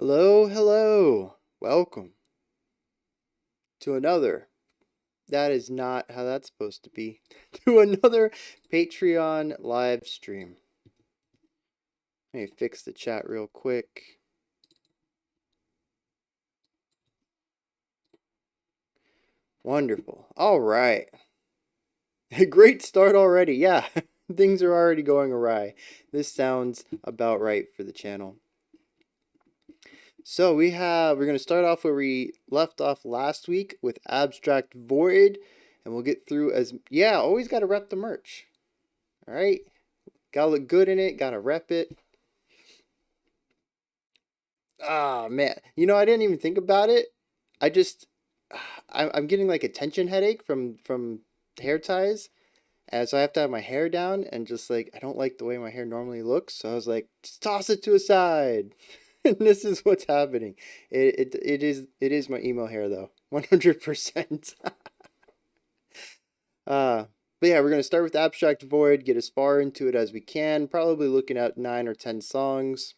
Hello, hello. Welcome to another. That is not how that's supposed to be. To another Patreon live stream. Let me fix the chat real quick. Wonderful. All right. A great start already. Yeah, things are already going awry. This sounds about right for the channel. So we're going to start off where we left off last week with Abstract Void, and we'll get through always got to rep the merch. All right, got to look good in it, got to rep it. Ah, man, I didn't even think about it. I'm getting like a tension headache from hair ties, and so I have to have my hair down, and just like I don't like the way my hair normally looks, so I was like, just toss it to a side. And this is what's happening. It is my emo hair though, 100%. But yeah, we're gonna start with Abstract Void, get as far into it as we can. Probably looking at 9 or 10 songs.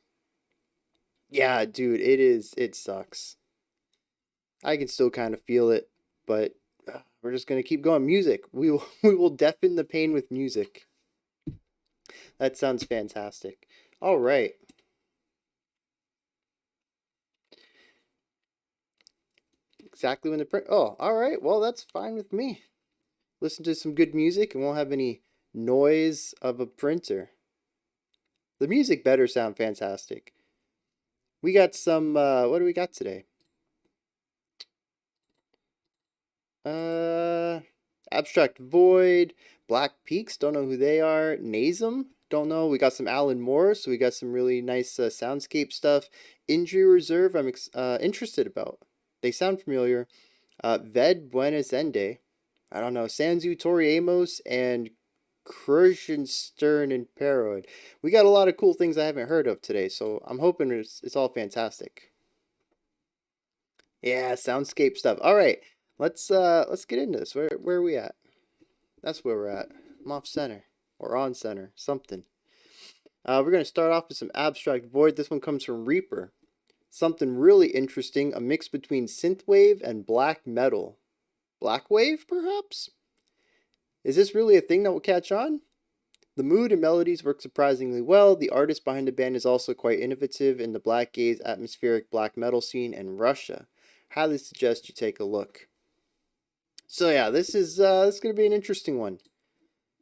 Yeah, dude, it sucks. I can still kind of feel it, but we're just gonna keep going. Music, we will deafen the pain with music. That sounds fantastic. All right. Exactly when the print. Oh, all right. Well, that's fine with me. Listen to some good music and won't have any noise of a printer. The music better sound fantastic. We got some, what do we got today? Abstract Void, Black Peaks, don't know who they are. Nasum, don't know. We got some Alon Moore, so we got some really nice soundscape stuff. Injury Reserve, I'm interested about. They sound familiar. Buens, Ende. I don't know. Saviour, TORI, AMOS, and Kruzenshtern and Parohod. We got a lot of cool things I haven't heard of today, so I'm hoping it's all fantastic. Yeah, soundscape stuff. All right, let's get into this. Where are we at? That's where we're at. I'm off center or on center, something. We're gonna start off with some Abstract Void. This one comes from Reaper. Something really interesting, a mix between synthwave and black metal. Black wave, perhaps? Is this really a thing that will catch on? The mood and melodies work surprisingly well. The artist behind the band is also quite innovative in the black gaze atmospheric black metal scene in Russia. Highly suggest you take a look. So yeah, this is going to be an interesting one.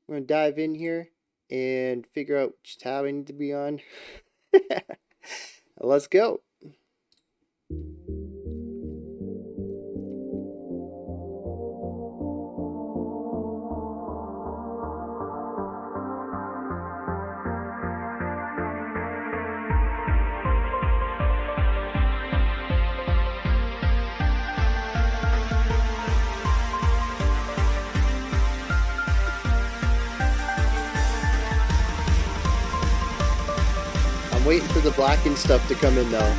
We're going to dive in here and figure out which tab I need to be on. Let's go. I'm waiting for the blackened stuff to come in though.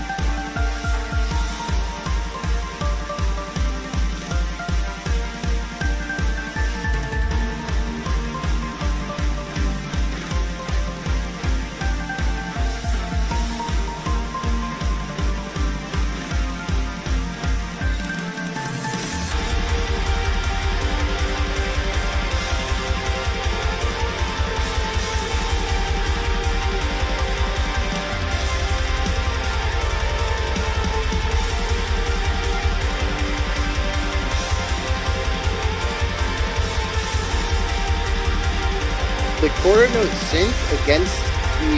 The quarter note synth against the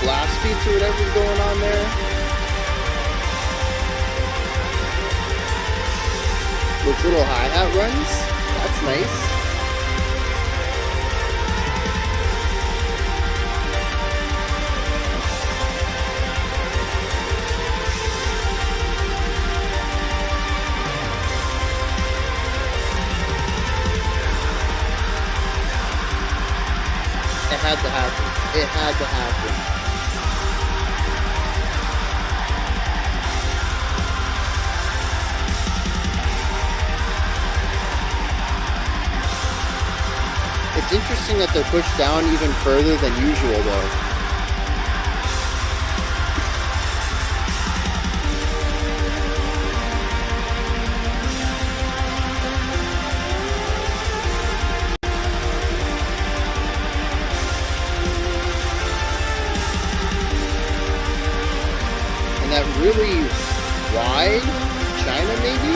blast beats or whatever's going on there. Those little hi-hat runs. That's nice. It had to happen. It had to happen. It's interesting that they're pushed down even further than usual, though. wide China, maybe?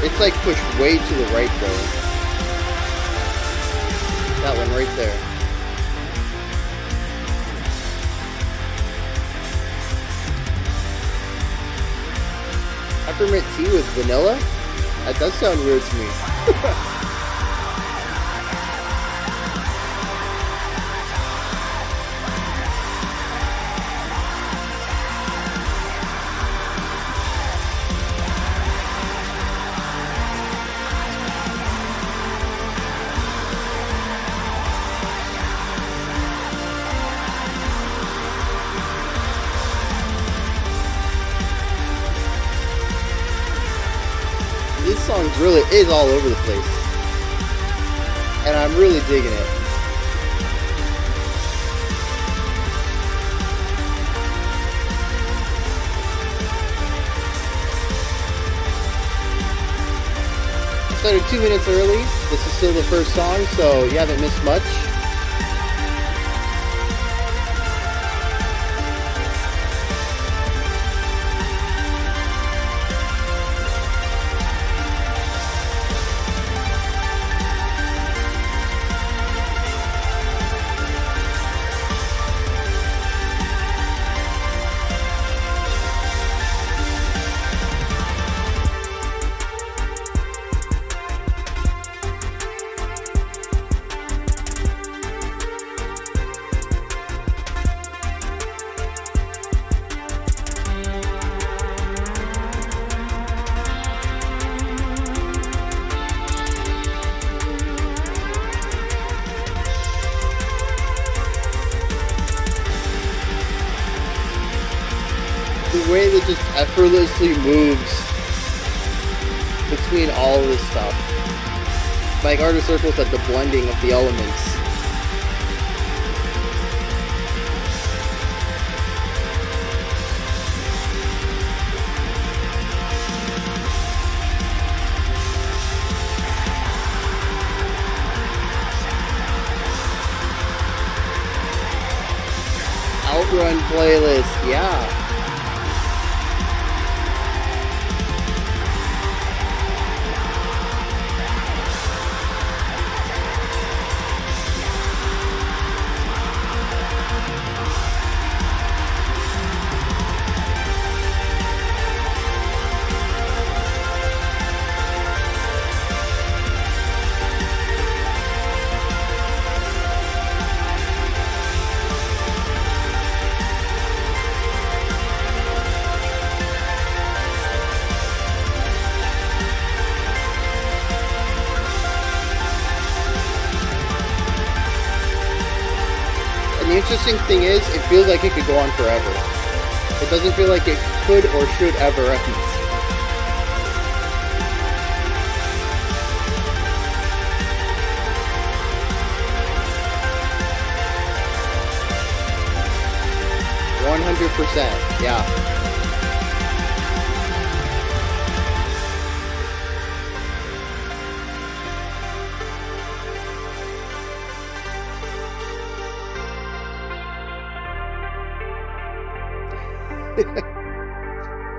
It's like pushed way to the right, though. That one right there. Peppermint tea with vanilla? That does sound weird to me. This song really is all over the place, and I'm really digging it. I started 2 minutes early. This is still the first song, so you haven't missed much. The way that just effortlessly moves between all of this stuff. Like Art of Circles at the blending of the elements. Outrun playlist, yeah. The interesting thing is, it feels like it could go on forever. It doesn't feel like it could or should ever end. %, yeah.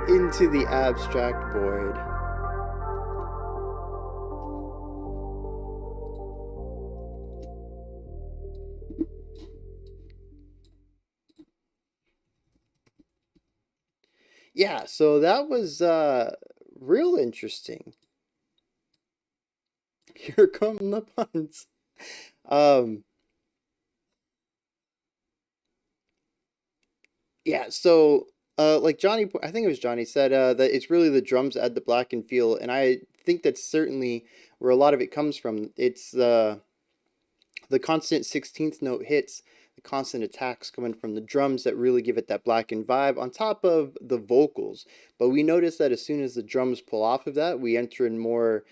Into the abstract void. Yeah, so that was real interesting. Here come the puns. Yeah, so like Johnny, I think it was Johnny said that it's really the drums that add the blackened feel, and I think that's certainly where a lot of it comes from. It's the constant 16th note hits, the constant attacks coming from the drums that really give it that blackened vibe on top of the vocals. But we notice that as soon as the drums pull off of that, we enter in more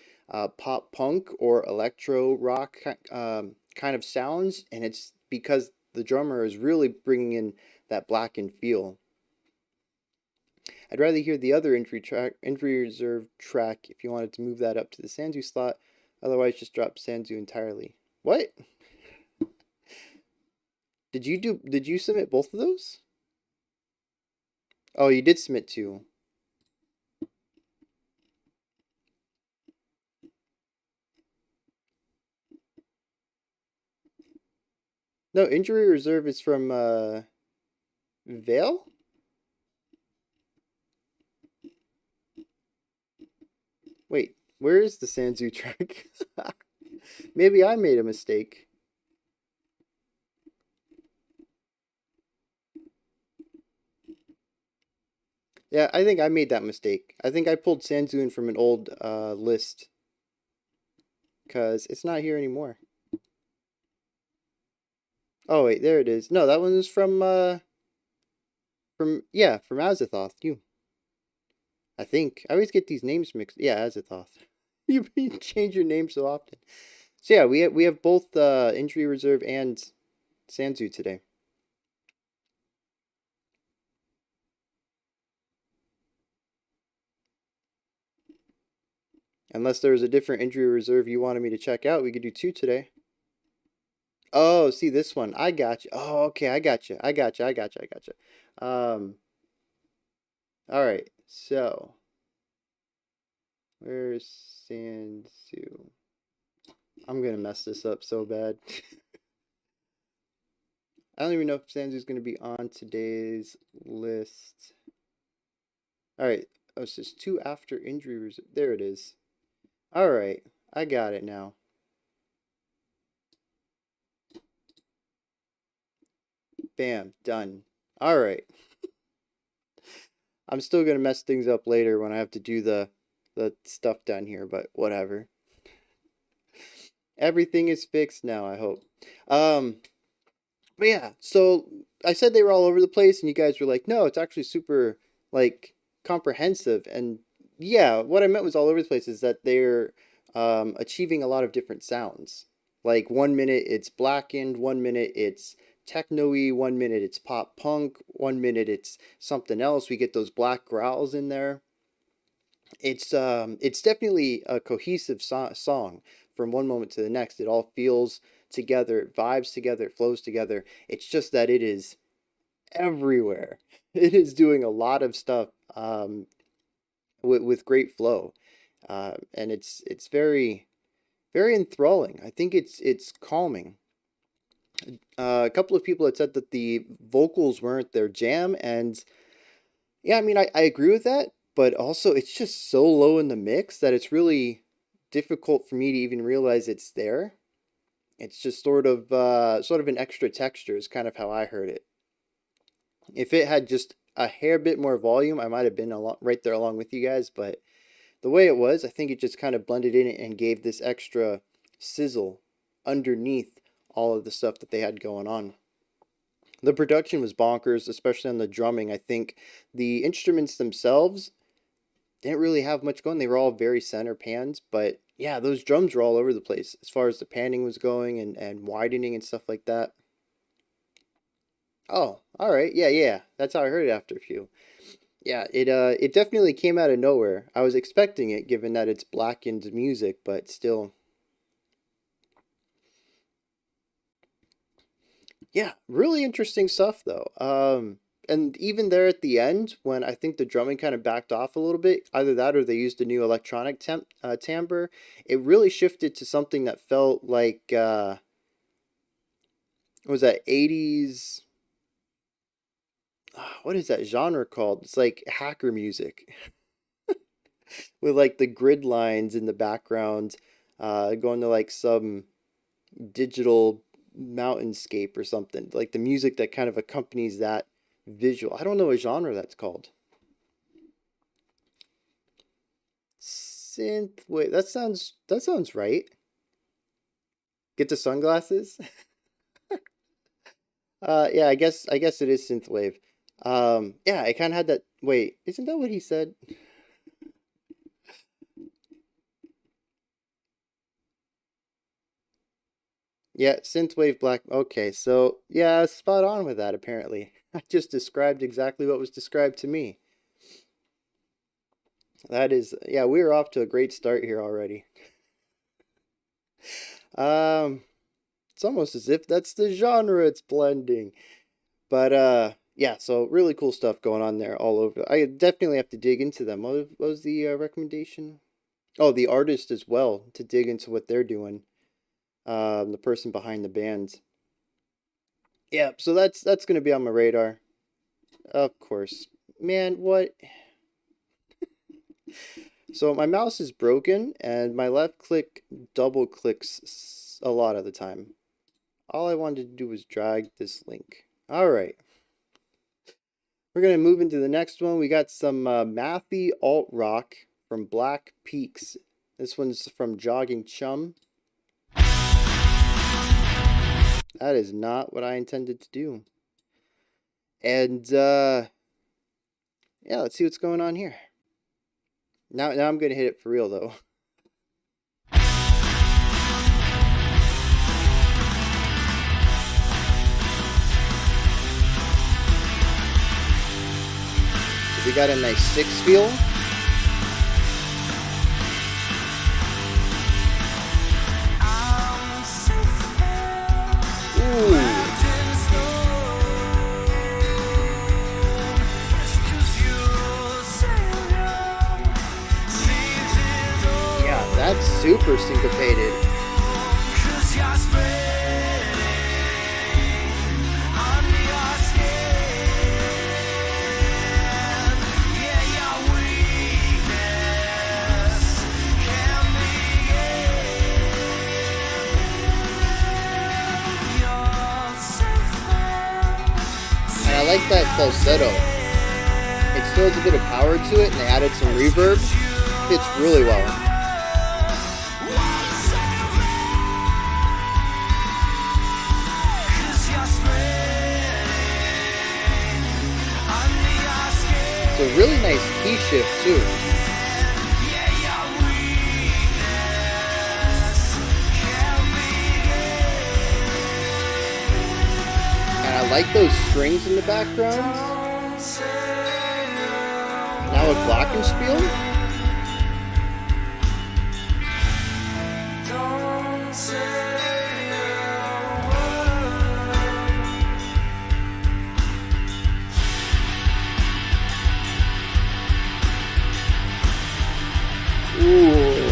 pop punk or electro rock kind of sounds, and it's because the drummer is really bringing in that blackened feel. I'd rather hear the other injury reserve track if you wanted to move that up to the Sanzu slot. Otherwise, just drop Sanzu entirely. What? Did you submit both of those? Oh, you did submit two. No, injury reserve is from Vale? Wait, where is the Sanzu track? Maybe I made a mistake. Yeah, I think I made that mistake. I think I pulled Sanzu from an old list because it's not here anymore. Oh wait, there it is. No, that one is from from Azathoth. I think I always get these names mixed. Yeah, Azathoth. You change your name so often. So yeah, we have both injury reserve and Sanzu today. Unless there was a different injury reserve you wanted me to check out, we could do two today. Oh, see this one. I got you. Oh, okay, I got you. I got you. I got you. I got you. All right. So, where's Sansu? I'm gonna mess this up so bad. I don't even know if Sansu's gonna be on today's list. All right. Oh, it's just two after injury reserve. There it is. All right. I got it now. Bam. Done. All right. I'm still gonna mess things up later when I have to do the stuff down here, but whatever. Everything is fixed now, I hope. But yeah, so I said they were all over the place, and you guys were like, no, it's actually super, like, comprehensive. And yeah, what I meant was all over the place is that they're achieving a lot of different sounds. Like, 1 minute it's blackened, 1 minute it's techno-y, 1 minute it's pop punk, 1 minute it's something else. We get those black growls in there. It's definitely a cohesive song from one moment to the next. It all feels together, it vibes together, it flows together. It's just that it is everywhere. It is doing a lot of stuff with great flow, and it's very enthralling. I think it's calming. A couple of people had said that the vocals weren't their jam, and yeah, I mean, I agree with that, but also it's just so low in the mix that it's really difficult for me to even realize it's there. It's just sort of an extra texture is kind of how I heard it. If it had just a hair bit more volume, I might have been right there along with you guys, but the way it was, I think it just kind of blended in and gave this extra sizzle underneath all of the stuff that they had going on. The production was bonkers, especially on the drumming. I think the instruments themselves didn't really have much going. They were all very center pans, but yeah, those drums were all over the place as far as the panning was going and widening and stuff like that. Oh, all right. Yeah, yeah. That's how I heard it after a few. Yeah, it definitely came out of nowhere. I was expecting it given that it's blackened music, but still. Yeah, really interesting stuff though. And even there at the end, when I think the drumming kind of backed off a little bit, either that or they used a new electronic timbre, it really shifted to something that felt like what was that 80s? What is that genre called? It's like hacker music with like the grid lines in the background, going to like some digital mountainscape or something. Like the music that kind of accompanies that visual. I don't know a genre that's called. Synth. Wait, that sounds right. Get the sunglasses. Yeah, I guess it is synthwave. Yeah, it kind of had that. Wait, isn't that what he said? Yeah, synthwave black. Okay, so yeah, spot on with that. Apparently, I just described exactly what was described to me. That is, yeah, we are off to a great start here already. Um, it's almost as if that's the genre it's blending. But yeah, so really cool stuff going on there all over. I definitely have to dig into them. What was the recommendation? Oh, the artist as well to dig into what they're doing. The person behind the band. Yeah, so that's going to be on my radar. Of course. Man, what? So my mouse is broken, and my left click double clicks a lot of the time. All I wanted to do was drag this link. All right. We're going to move into the next one. We got some mathy alt rock from Black Peaks. This one's from Jogging Chum. That is not what I intended to do. And yeah, let's see what's going on here. Now I'm going to hit it for real, though. We got a nice 6 feel. Ooh. Yeah, that's super syncopated. I like that falsetto. It still has a bit of power to it, and they added some reverb. Fits really well. It's a really nice key shift too. I like those strings in the background. Now with glockenspiel. Ooh.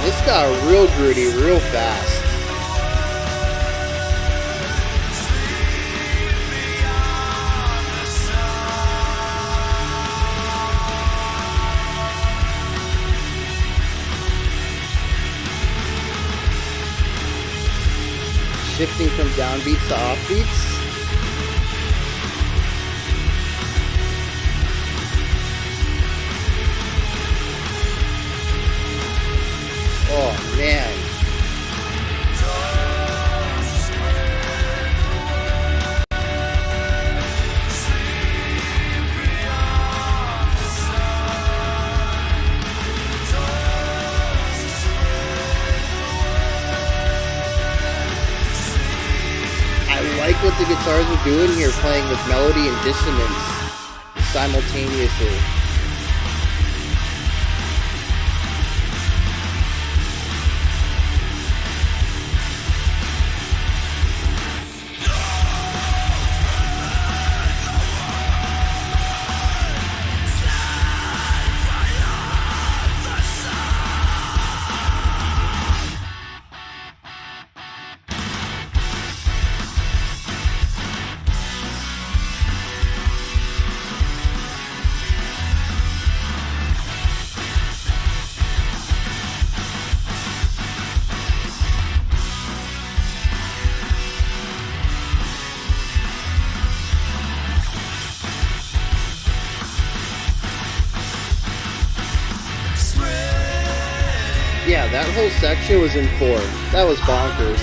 This got real gritty, real fast. Shifting from downbeats to offbeats. Oh, man. I like what the guitars are doing here, playing with melody and dissonance simultaneously. Yeah, that whole section was in 4. That was bonkers.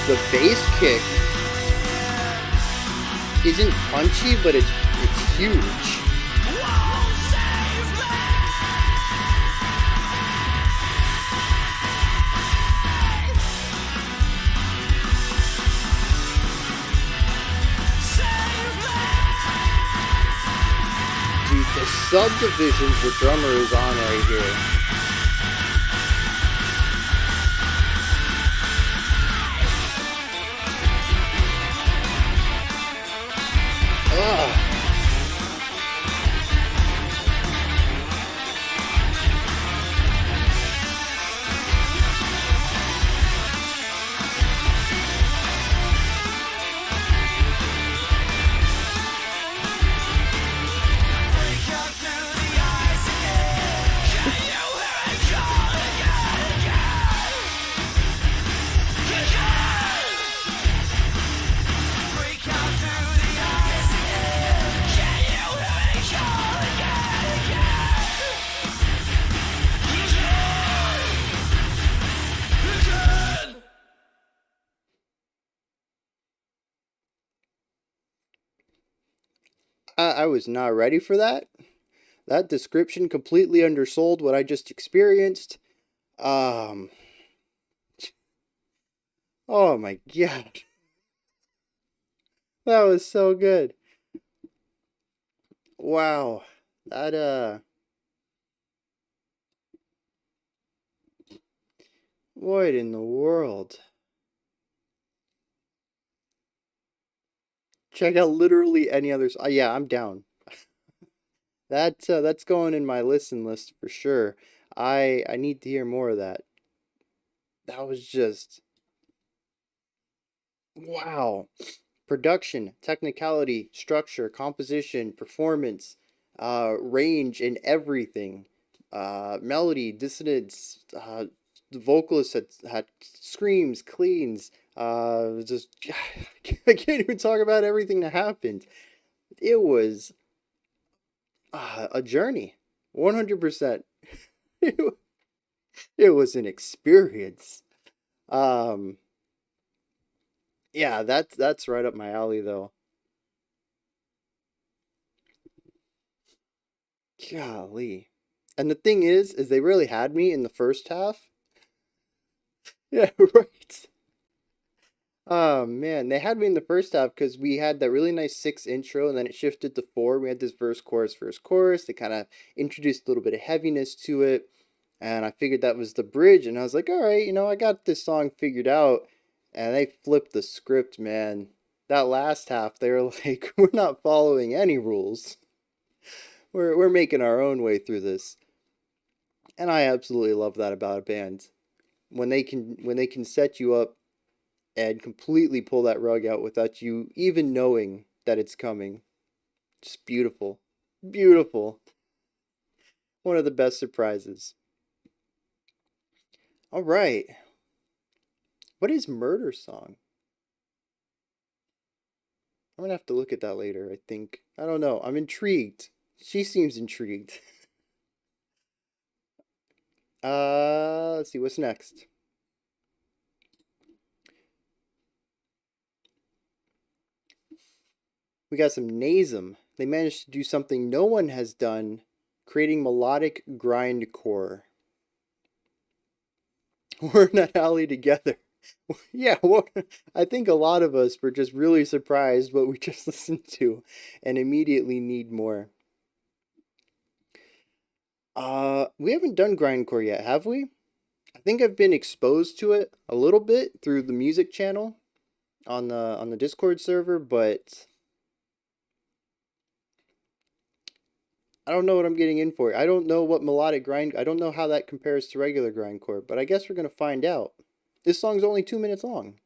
The bass kick isn't punchy, but it's huge. Subdivisions the drummer is on right here. Ugh. I was not ready for that. That description completely undersold what I just experienced. Oh my god. That was so good. Wow. That, what in the world? Check out literally any others. Yeah, I'm down. That's going in my listen list for sure. I need to hear more of that. That was just wow. Production, technicality, structure, composition, performance, range, and everything. Melody, dissonance. The vocalist had screams, cleans. Just I can't even talk about everything that happened. It was a journey, 100%. It was an experience. Um, yeah, that's right up my alley though. Golly. And the thing is they really had me in the first half. Yeah, right. Oh man, they had me in the first half because we had that really nice 6 intro and then it shifted to 4. We had this verse, chorus. They kind of introduced a little bit of heaviness to it. And I figured that was the bridge. And I was like, all right, I got this song figured out. And they flipped the script, man. That last half, they were like, we're not following any rules. We're making our own way through this. And I absolutely love that about a band. When they can set you up and completely pull that rug out without you even knowing that it's coming. Just beautiful. Beautiful. One of the best surprises. All right. What is Murder Song? I'm gonna have to look at that later, I think. I don't know. I'm intrigued. She seems intrigued. Let's see, what's next? We got some Nasum. They managed to do something no one has done, creating melodic grindcore. We're in that alley together. Yeah, well, I think a lot of us were just really surprised what we just listened to and immediately need more. We haven't done grindcore yet, have we? I think I've been exposed to it a little bit through the music channel on the Discord server, but I don't know what I'm getting in for. I don't know what melodic grind. I don't know how that compares to regular grindcore, but I guess we're gonna find out. This song's only 2 minutes long.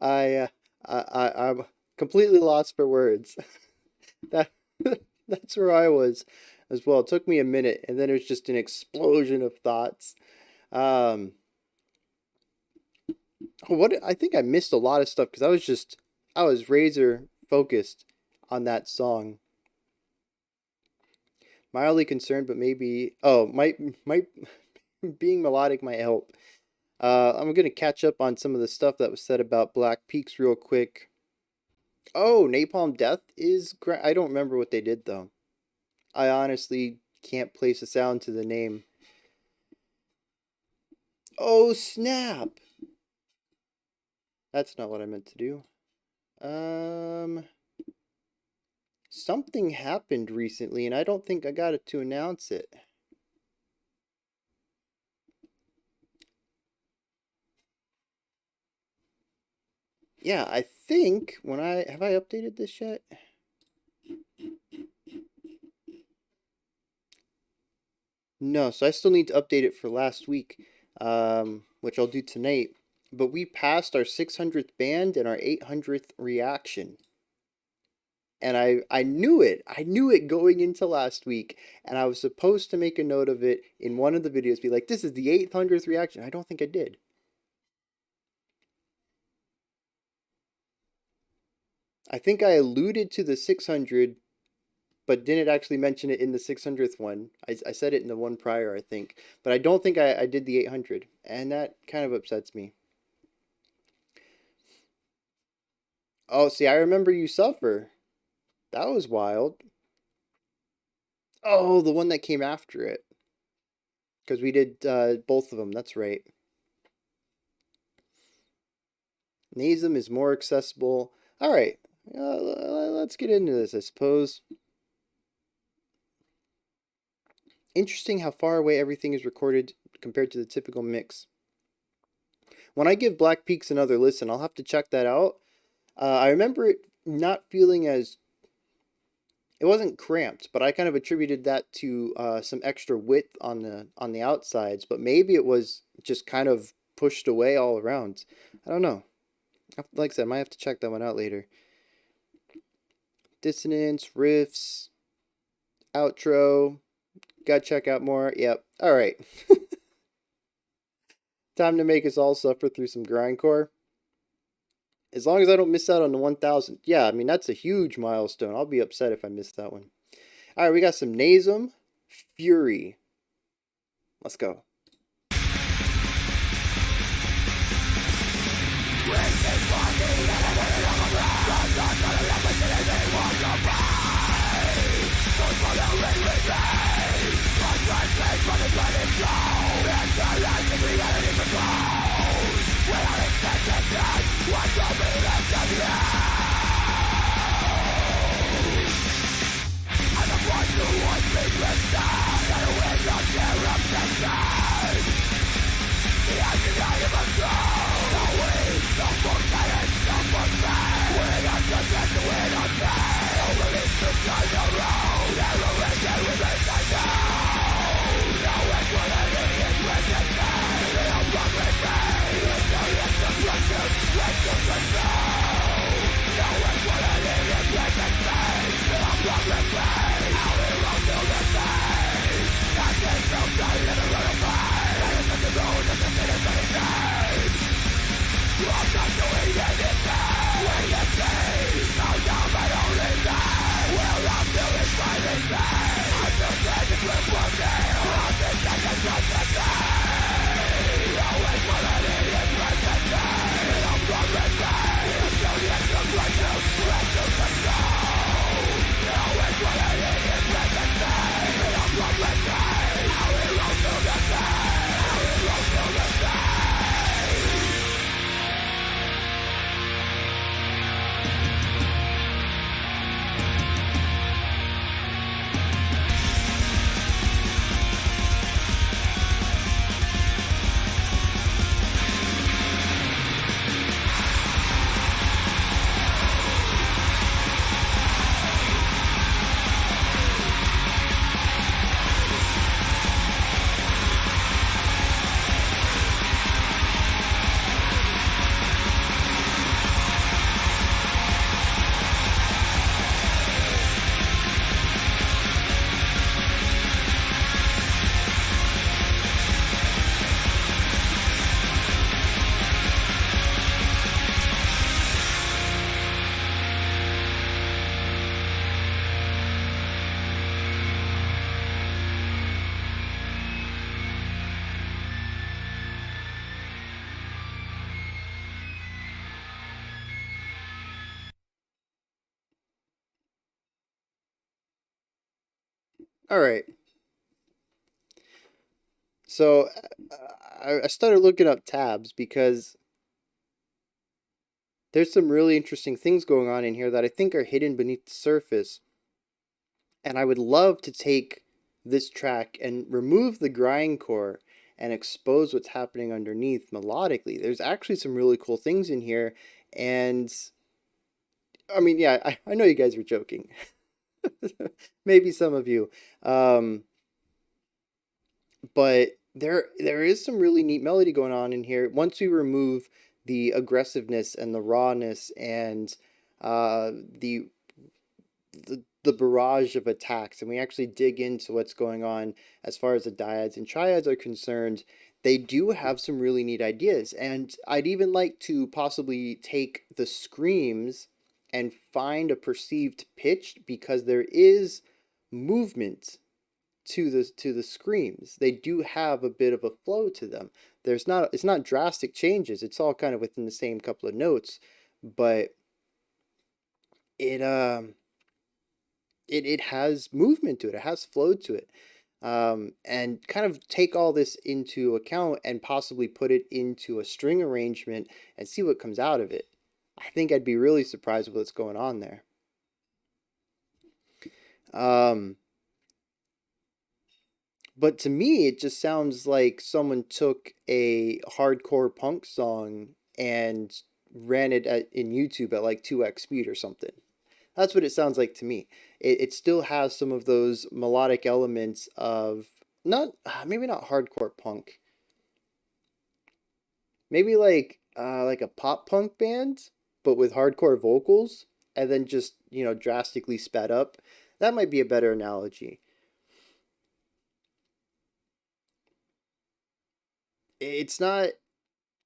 I'm completely lost for words. That that's where I was as well. It took me a minute, and then it was just an explosion of thoughts. Um, what I think I missed a lot of stuff because I was razor focused on that song. Mildly concerned, but maybe might being melodic might help. I'm gonna catch up on some of the stuff that was said about Black Peaks real quick. Oh, Napalm Death is great. I don't remember what they did though. I honestly can't place a sound to the name. Oh snap! That's not what I meant to do. Something happened recently, and I don't think I got it to announce it. Yeah, I think when have I updated this yet? No, so I still need to update it for last week, which I'll do tonight. But we passed our 600th band and our 800th reaction. And I knew it. I knew it going into last week. And I was supposed to make a note of it in one of the videos, be like, this is the 800th reaction. I don't think I did. I think I alluded to the 600, but didn't actually mention it in the 600th one. I said it in the one prior, I think. But I don't think I did the 800. And that kind of upsets me. Oh, see, I remember You Suffer. That was wild. Oh, the one that came after it. Because we did both of them. That's right. Nasum is more accessible. All right. Let's get into this, I suppose. Interesting how far away everything is recorded compared to the typical mix. When I give Black Peaks another listen, I'll have to check that out. I remember it not feeling as... It wasn't cramped, but I kind of attributed that to some extra width on the outsides. But maybe it was just kind of pushed away all around. I don't know. Like I said, I might have to check that one out later. Dissonance, riffs, outro. Gotta check out more. Yep. All right. Time to make us all suffer through some grindcore. As long as I don't miss out on the 1,000. Yeah, I mean, that's a huge milestone. I'll be upset if I miss that one. All right, we got some Nasum, Fury. Let's go. All right. So I started looking up tabs because there's some really interesting things going on in here that I think are hidden beneath the surface. And I would love to take this track and remove the grindcore and expose what's happening underneath melodically. There's actually some really cool things in here. And I mean, yeah, I know you guys were joking. Maybe some of you. But there is some really neat melody going on in here. Once we remove the aggressiveness and the rawness and uh, the the barrage of attacks, and we actually dig into what's going on as far as the dyads and triads are concerned, they do have some really neat ideas. And I'd even like to possibly take the screams and find a perceived pitch, because there is movement to the screams. They do have a bit of a flow to them. It's not drastic changes. It's all kind of within the same couple of notes, but it it has movement to it. It has flow to it. And kind of take all this into account and possibly put it into a string arrangement and see what comes out of it. I think I'd be really surprised with what's going on there. But to me, it just sounds like someone took a hardcore punk song and ran it in YouTube at like 2x speed or something. That's what it sounds like to me. It still has some of those melodic elements of not maybe not hardcore punk. Maybe like a pop punk band, but with hardcore vocals, and then just, you know, drastically sped up. That might be a better analogy. It's not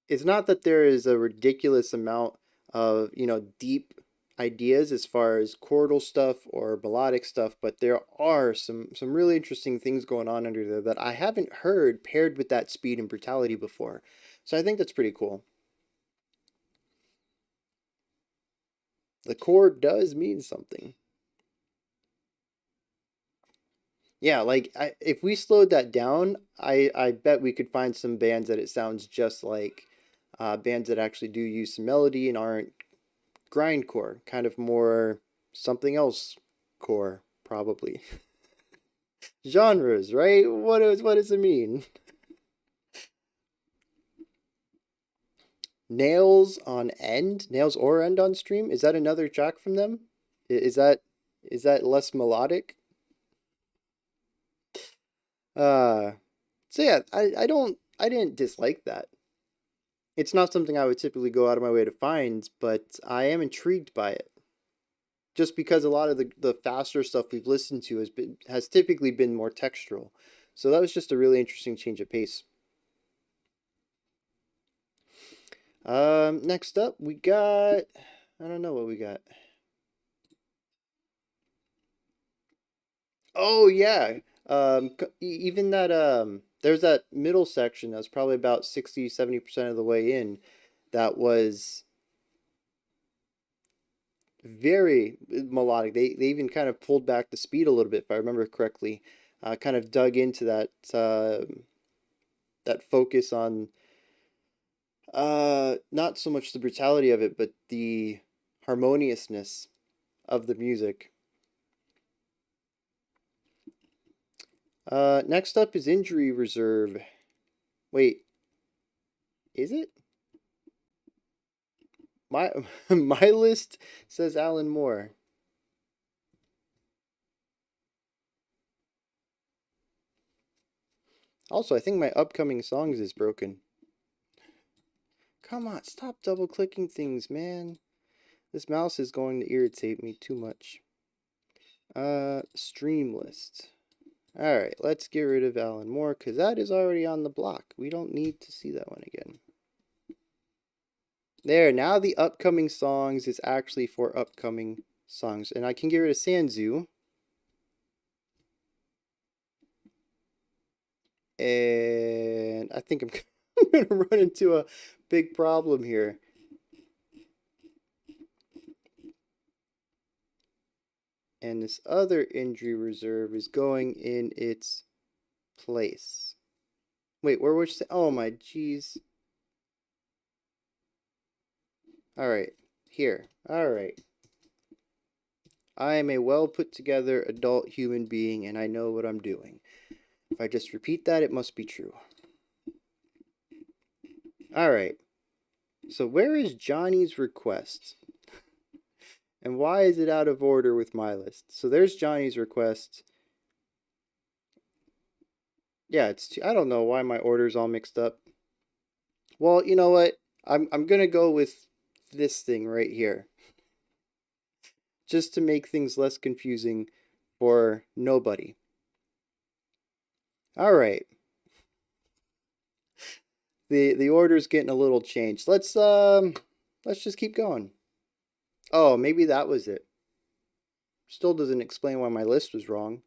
it's not that there is a ridiculous amount of, you know, deep ideas as far as chordal stuff or melodic stuff, but there are some really interesting things going on under there that I haven't heard paired with that speed and brutality before. So I think that's pretty cool. The chord does mean something. Yeah, like if we slowed that down, I bet we could find some bands that it sounds just like, bands that actually do use some melody and aren't grindcore, kind of more something else core, probably. Genres, right? What does it mean? Nails on End, Nails or End on Stream. Is that another track from them? Is that less melodic? Uh, so yeah, I didn't dislike that. It's not something I would typically go out of my way to find, but I am intrigued by it. Just because a lot of the faster stuff we've listened to has typically been more textural. So that was just a really interesting change of pace. Next up we got, I don't know what we got. Oh yeah. Even that there's that middle section that was probably about 60-70% of the way in, that was very melodic. They even kind of pulled back the speed a little bit, if I remember correctly. Kind of dug into that focus on not so much the brutality of it, but the harmoniousness of the music. Next up is Injury Reserve. Wait, is it? My my list says Alan Moore. Also, I think my upcoming songs is broken. Come on, stop double clicking things, man. This mouse is going to irritate me too much. Stream list. Alright, let's get rid of Alan Moore, because that is already on the block. We don't need to see that one again. There, now the upcoming songs is actually for upcoming songs. And I can get rid of Sanzu. And I think I'm going to run into a big problem here. And this other Injury Reserve is going in its place. Wait, where was it? Oh my jeez. Alright, here. Alright. I am a well put together adult human being and I know what I'm doing. If I just repeat that, it must be true. Alright. So where is Johnny's request? And why is it out of order with my list? So there's Johnny's request. Yeah, I don't know why my order's all mixed up. Well, you know what? I'm gonna go with this thing right here. Just to make things less confusing for nobody. Alright. The order's getting a little changed. Let's just keep going. Oh, maybe that was it. Still doesn't explain why my list was wrong.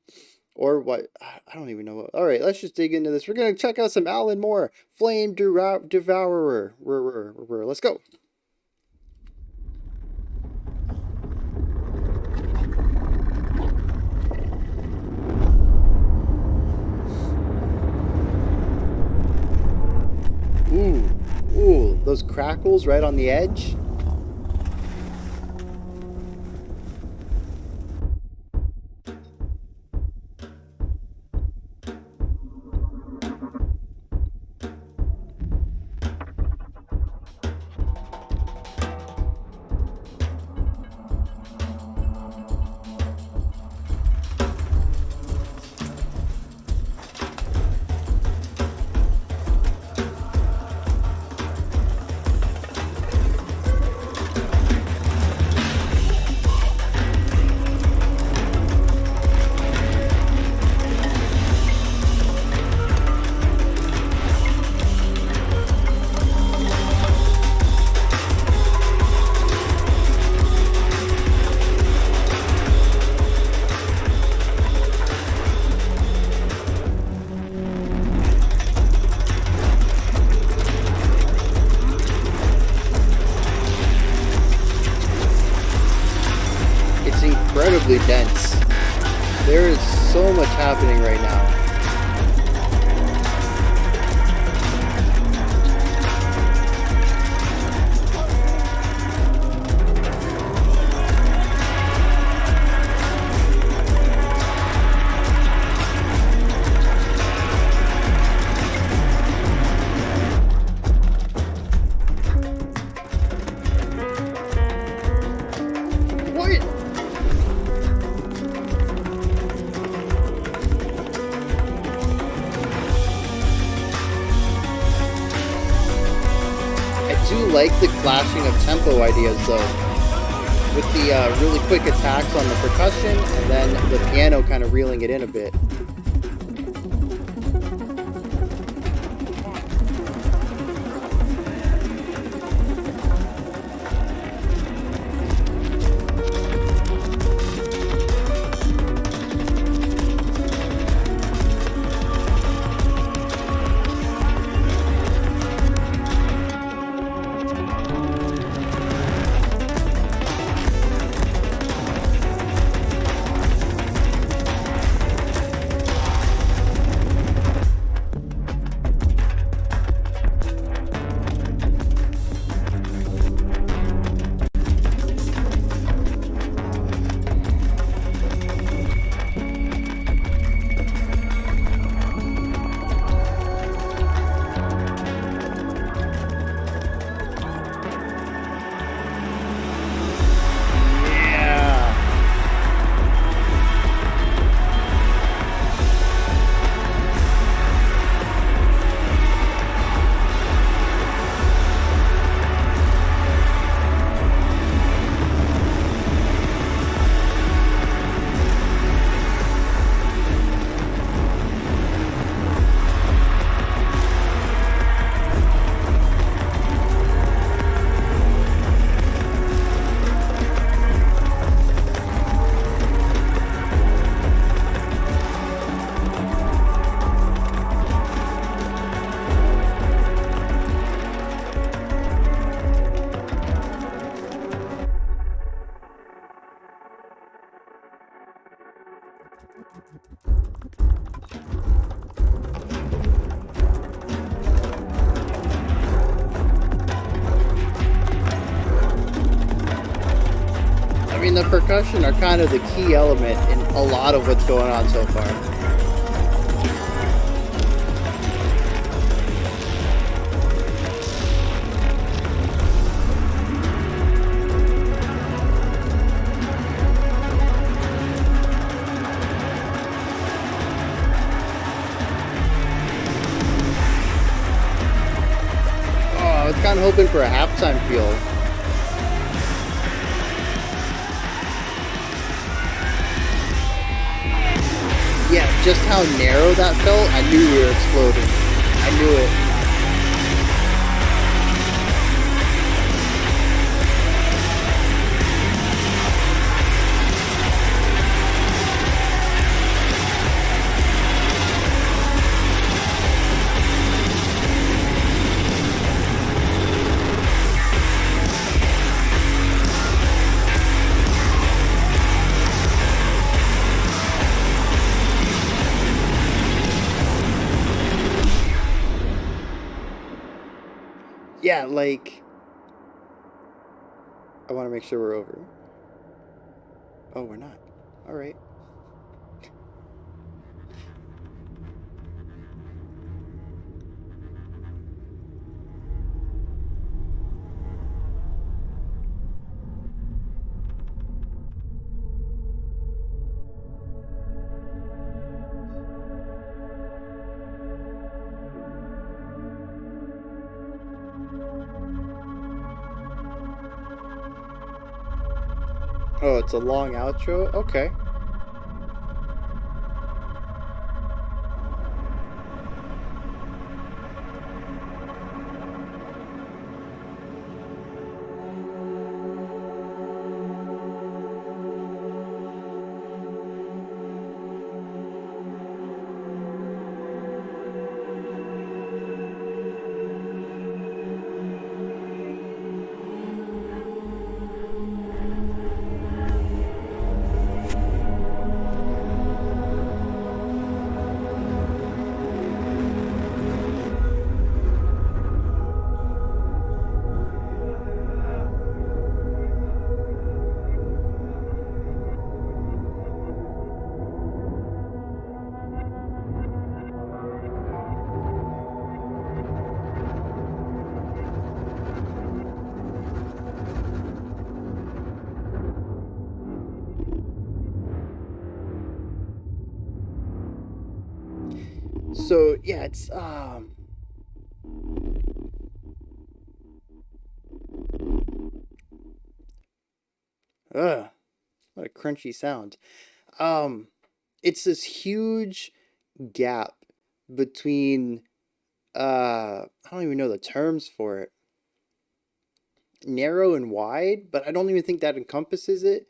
Or what, I don't even know. Alright, let's just dig into this. We're going to check out some Alon more. Flame Devourer. Let's go. Ooh, those crackles right on the edge. Incredibly dense. There is so much happening right now. Like the clashing of tempo ideas though, with the really quick attacks on the percussion and then the piano kind of reeling it in a bit. I mean, the percussion are kind of the key element in a lot of what's going on so far. Oh, I was kind of hoping for a halftime feel. Yeah, just how narrow that felt, I knew we were exploding. I knew it. Yeah, like, I want to make sure we're over. Oh, we're not. All right. Oh, it's a long outro? Okay. So, yeah, it's, ugh, what a crunchy sound. Um, it's this huge gap between, I don't even know the terms for it. Narrow and wide, but I don't even think that encompasses it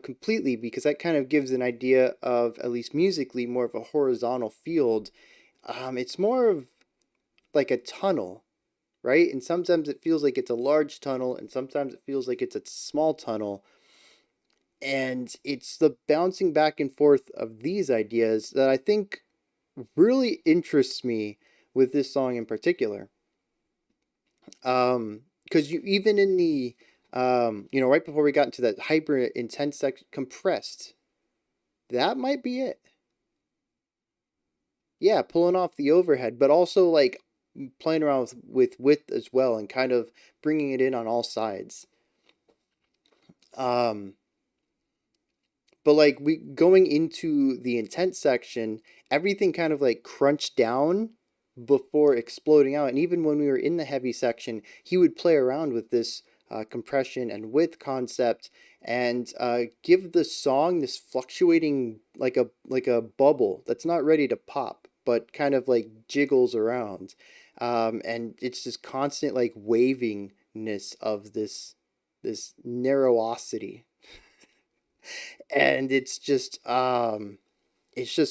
completely, because that kind of gives an idea of, at least musically, more of a horizontal field. It's more of like a tunnel, right? And sometimes it feels like it's a large tunnel, and sometimes it feels like it's a small tunnel. And it's the bouncing back and forth of these ideas that I think really interests me with this song in particular. Because you even in the right before we got into that hyper intense section, compressed, that might be it. Yeah, pulling off the overhead, but also like playing around with width as well, and kind of bringing it in on all sides. But like we going into the intense section, everything kind of like crunched down before exploding out. And even when we were in the heavy section, he would play around with this compression and width concept, and give the song this fluctuating like a bubble that's not ready to pop, but kind of like jiggles around. And it's this constant like wavingness of this narrowosity, and it's just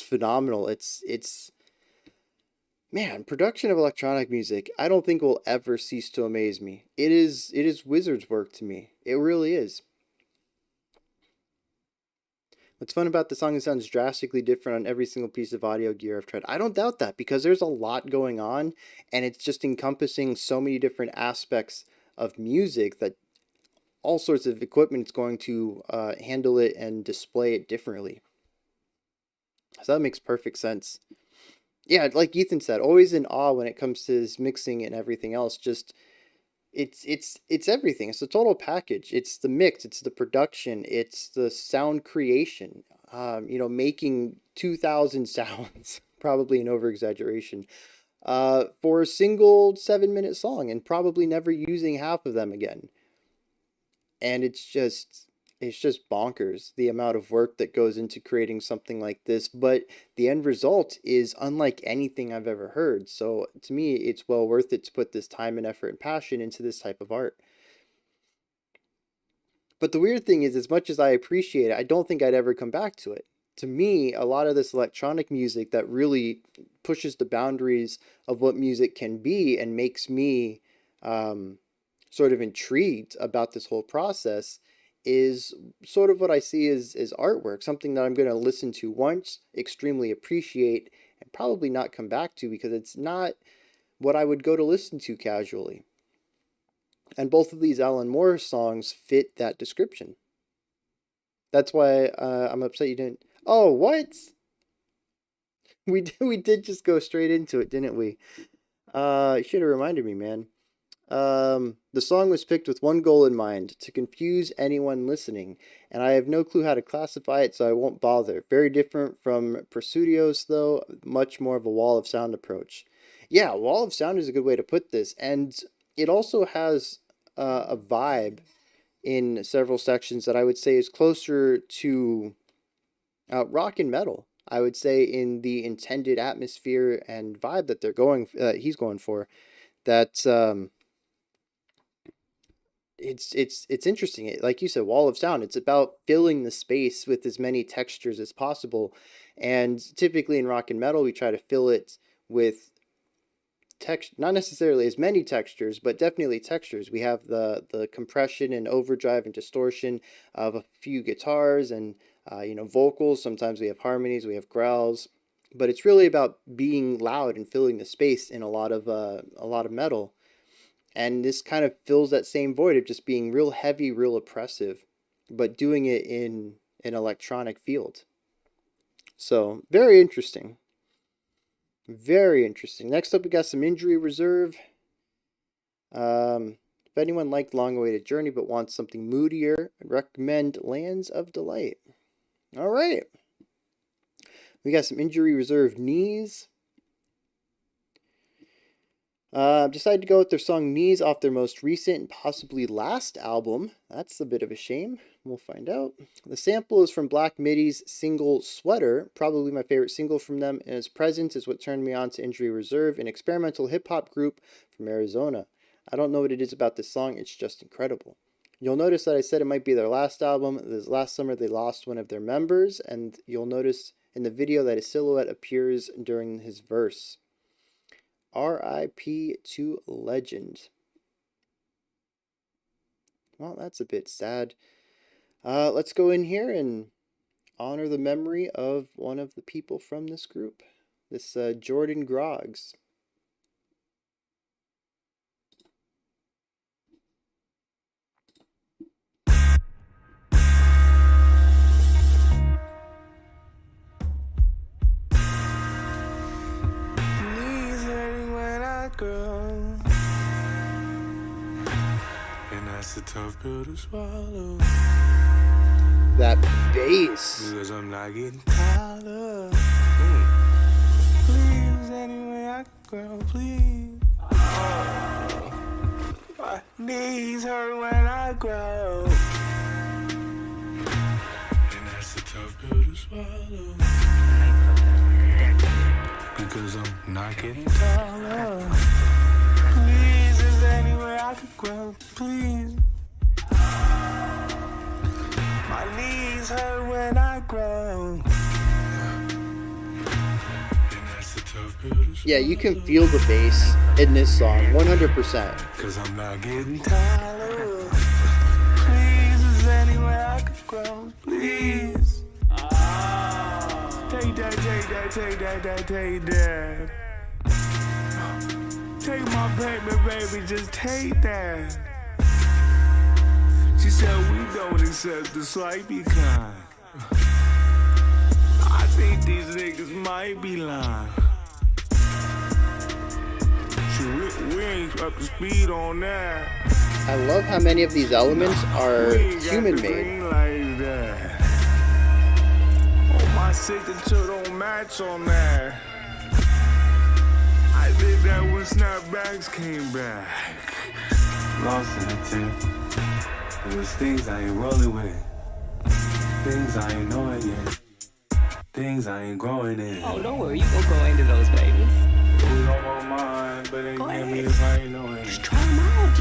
phenomenal. It's man, production of electronic music, I don't think will ever cease to amaze me. It is wizard's work to me. It really is. What's fun about the song, it sounds drastically different on every single piece of audio gear I've tried. I don't doubt that, because there's a lot going on, and it's just encompassing so many different aspects of music that all sorts of equipment is going to handle it and display it differently. So that makes perfect sense. Yeah, like Ethan said, always in awe when it comes to his mixing and everything else. Just it's everything. It's the total package. It's the mix. It's the production. It's the sound creation. Making 2,000 sounds, probably an over exaggeration, for a single 7-minute song, and probably never using half of them again. And it's just bonkers, the amount of work that goes into creating something like this, but the end result is unlike anything I've ever heard. So to me, it's well worth it to put this time and effort and passion into this type of art. But the weird thing is, as much as I appreciate it, I don't think I'd ever come back to it. To me, a lot of this electronic music that really pushes the boundaries of what music can be and makes me sort of intrigued about this whole process is sort of what I see as artwork, something that I'm going to listen to once, extremely appreciate, and probably not come back to, because it's not what I would go to listen to casually. And both of these Alan Moore songs fit that description. That's why I'm upset you didn't... Oh, what? We did just go straight into it, didn't we? You should have reminded me, man. The song was picked with one goal in mind: to confuse anyone listening, and I have no clue how to classify it, so I won't bother. Very different from Presidios, though, much more of a wall of sound approach. Yeah, wall of sound is a good way to put this, and it also has a vibe in several sections that I would say is closer to rock and metal. I would say in the intended atmosphere and vibe that he's going for. That it's interesting. Like you said, wall of sound. It's about filling the space with as many textures as possible, and typically in rock and metal, we try to fill it with not necessarily as many textures, but definitely textures. We have the compression and overdrive and distortion of a few guitars and vocals. Sometimes we have harmonies, we have growls, but it's really about being loud and filling the space in a lot of metal. And this kind of fills that same void of just being real heavy, real oppressive, but doing it in an electronic field. So very interesting. Very interesting. Next up, we got some Injury Reserve. If anyone liked Long Awaited Journey but wants something moodier, I'd recommend Lands of Delight. All right. We got some Injury Reserve Knees. Decided to go with their song Knees off their most recent and possibly last album. That's a bit of a shame. We'll find out. The sample is from Black Midi's single Sweater, probably my favorite single from them, and its presence is what turned me on to Injury Reserve, an experimental hip-hop group from Arizona. I don't know what it is about this song, it's just incredible. You'll notice that I said it might be their last album. This last summer they lost one of their members, and you'll notice in the video that his silhouette appears during his verse. R.I.P. to legend. Well, that's a bit sad. Let's go in here and honor the memory of one of the people from this group. This Jordan Groggs. Girl, and that's a tough pill to swallow. That bass. Because I'm not getting tired of. Please, anyway I can grow, please. My knees hurt when I grow. And that's a tough pill to swallow. Because I'm not getting taller. Please, is there any way I could grow? Please. My knees hurt when I grow. Yeah, you can feel the bass in this song, 100%. Because I'm not getting taller. Please, is there any way I could grow? Please. Take that, take that, take that, take that. Take my baby, baby, just take that. She said we don't accept the sleepy kind. I think these niggas might be lying. We ain't up to speed on that. I love how many of these elements are human-made. Like that. Oh, my signature don't match on that. I did that when snapbacks came back. Lost in the tip. It was things I ain't rolling with. Things I ain't knowing yet. Things I ain't growing in. Oh, don't worry, you gonna go into those, baby. Who don't want mine, but ain't give me if I ain't knowing. Just try them out.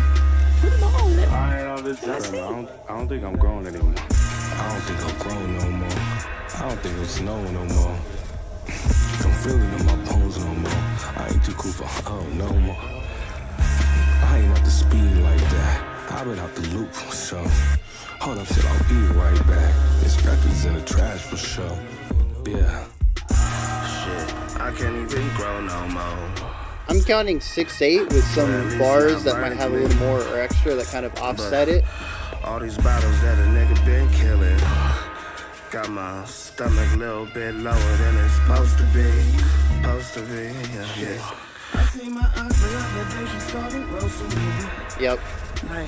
Put them on. Let I ain't all this time. I don't think I'm growing anymore. I don't think I'm growing no more. I don't think I'm snowing no more. I'm feeling in my bones no more. I ain't too cool for no more. I ain't up to speed like that. I've been out the loop for sure. Hold up, shit, I'll be right back. This record's in the trash for sure. Yeah. Shit, I can't even grow no more. I'm counting 6/8 with some bars that might have a little more or extra that kind of offset it. All these bottles that a nigga been killing. Got my stomach a little bit lower than it's supposed to be. Yeah. I see my aunt the other day, she started roasting me. Yep. Like,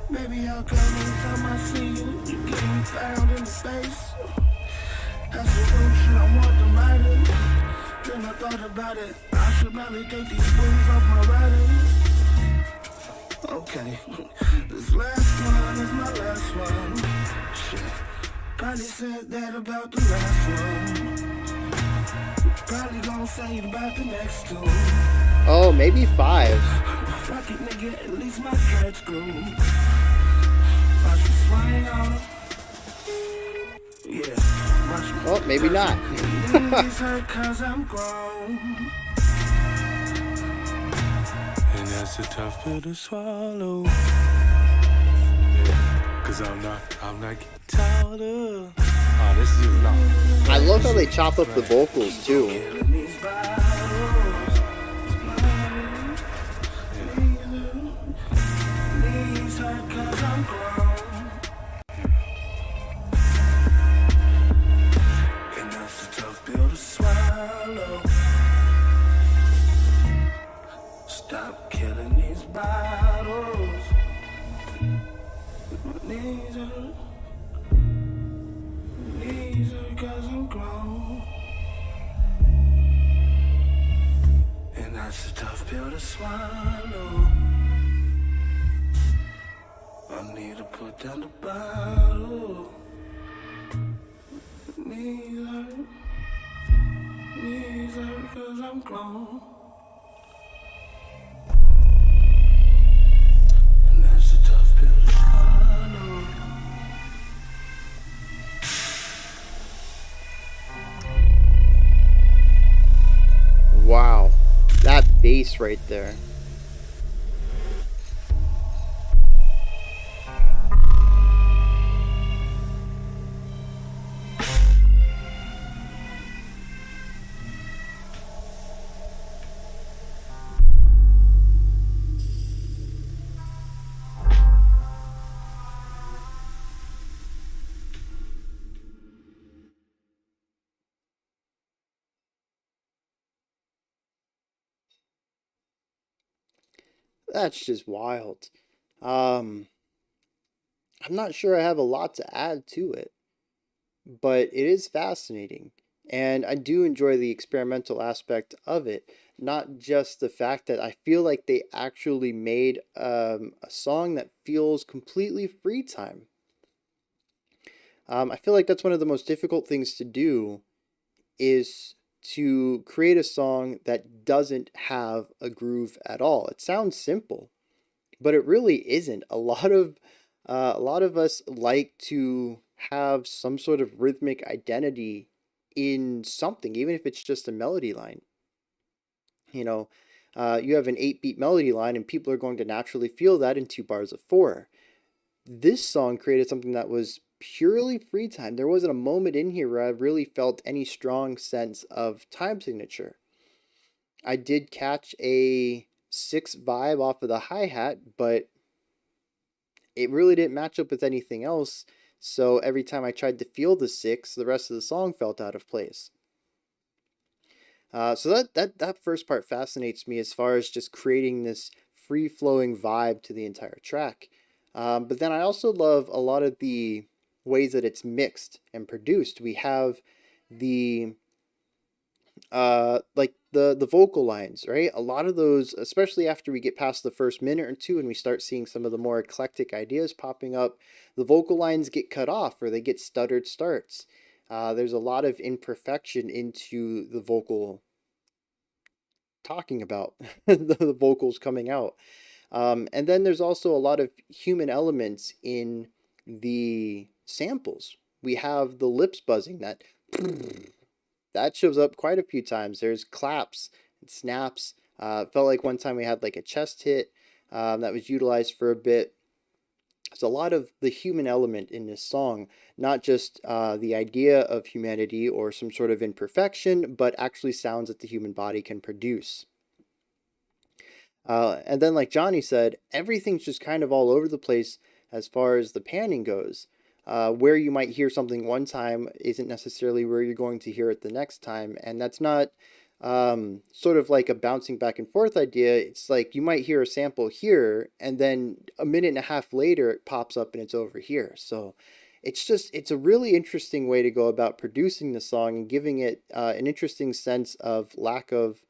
baby, how come every time I see you, you get me found in the space? That's the real shit, I want the writer. Then I thought about it, I should probably take these booze off my rider. Okay, this last one is my last one. Shit, probably said that about the last one. Probably gonna say it about the next two. Oh, maybe 5. Fuck it, nigga, at least my dreads grew. Watch me swing on her. Yeah, watch me. Oh, maybe not. Knees hurt 'cause I'm grown. And that's a tough pill to swallow. Yeah, 'cause I'm not getting tired of. Oh, this is no. I love how they chop up the vocals too. Stop killing these bottles. My knees hurt. Knees hurt 'cause I'm grown. And that's a tough pill to swallow. I need to put down the bottle. Knees hurt. Knees hurt 'cause I'm grown. And that's a tough pill to swallow. Wow. That bass right there. That's just wild. I'm not sure I have a lot to add to it, but it is fascinating. And I do enjoy the experimental aspect of it, not just the fact that I feel like they actually made a song that feels completely free time. I feel like that's one of the most difficult things to do is to create a song that doesn't have a groove at all. It sounds simple, but it really isn't. A lot of us like to have some sort of rhythmic identity in something, even if it's just a melody line. You know, you have an 8-beat melody line, and people are going to naturally feel that in 2 bars of 4. This song created something that was purely free time. There wasn't a moment in here where I really felt any strong sense of time signature. I did catch a 6 vibe off of the hi-hat, but it really didn't match up with anything else. So every time I tried to feel the 6, the rest of the song felt out of place. So that first part fascinates me as far as just creating this free-flowing vibe to the entire track. But then I also love a lot of the ways that it's mixed and produced. We have the like the vocal lines, right? A lot of those, especially after we get past the first minute or two and we start seeing some of the more eclectic ideas popping up, the vocal lines get cut off or they get stuttered starts. There's a lot of imperfection into the vocal talking about the vocals coming out. And then there's also a lot of human elements in the samples. We have the lips buzzing that shows up quite a few times. There's claps and snaps. Felt like one time we had like a chest hit that was utilized for a bit. There's a lot of the human element in this song, not just the idea of humanity or some sort of imperfection, but actually sounds that the human body can produce. And then, like Johnny said, everything's just kind of all over the place as far as the panning goes. Where you might hear something one time isn't necessarily where you're going to hear it the next time. And that's not sort of like a bouncing back and forth idea. It's like you might hear a sample here, and then a minute and a half later, it pops up and it's over here. So it's a really interesting way to go about producing the song and giving it an interesting sense of lack of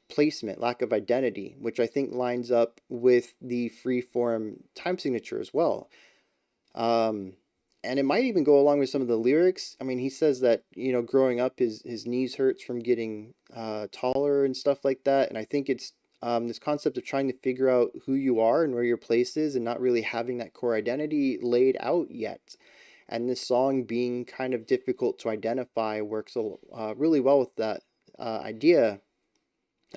placement, lack of identity, which I think lines up with the freeform time signature as well. And it might even go along with some of the lyrics. I mean, he says that, you know, growing up, his knees hurts from getting taller and stuff like that. And I think it's this concept of trying to figure out who you are and where your place is and not really having that core identity laid out yet. And this song being kind of difficult to identify works really well with that idea.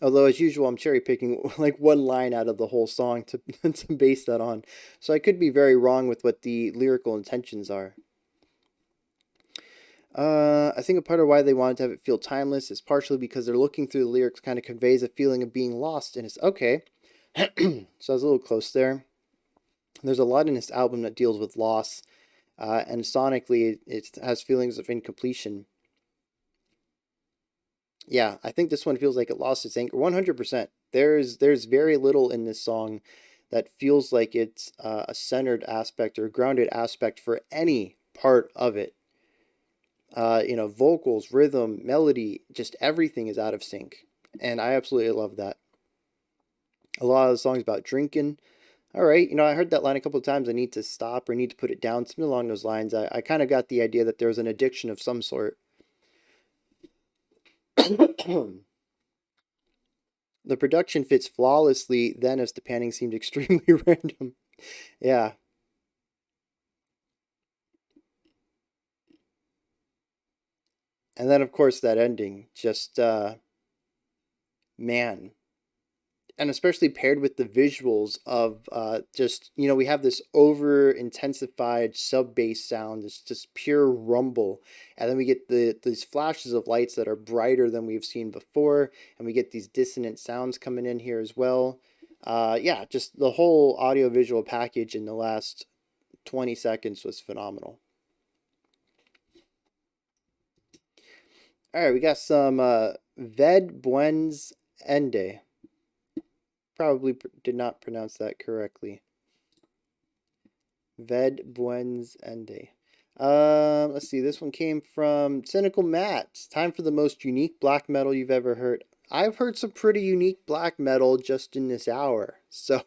Although, as usual, I'm cherry picking like one line out of the whole song to, to base that on. So I could be very wrong with what the lyrical intentions are. I think a part of why they wanted to have it feel timeless is partially because they're looking through the lyrics kind of conveys a feeling of being lost. And it's okay. So I was a little close there. There's a lot in this album that deals with loss. And sonically, it has feelings of incompletion. Yeah, I think this one feels like it lost its anchor 100%. There's very little in this song that feels like it's a centered aspect or grounded aspect for any part of it. You know, vocals, rhythm, melody, just everything is out of sync. And I absolutely love that. A lot of the songs about drinking. All right, you know, I heard that line a couple of times. I need to stop or need to put it down, something along those lines. I kind of got the idea that there was an addiction of some sort. The production fits flawlessly then as the panning seemed extremely random. Yeah. And then, of course, that ending. Just, man. And especially paired with the visuals of just, you know, we have this over-intensified sub-bass sound. It's just pure rumble. And then we get these flashes of lights that are brighter than we've seen before. And we get these dissonant sounds coming in here as well. Yeah, just the whole audio-visual package in the last 20 seconds was phenomenal. All right, we got some Buens, Ende. Probably did not pronounce that correctly. Buens, Ende. Let's see. This one came from Cynical Matt. Time for the most unique black metal you've ever heard. I've heard some pretty unique black metal just in this hour. So,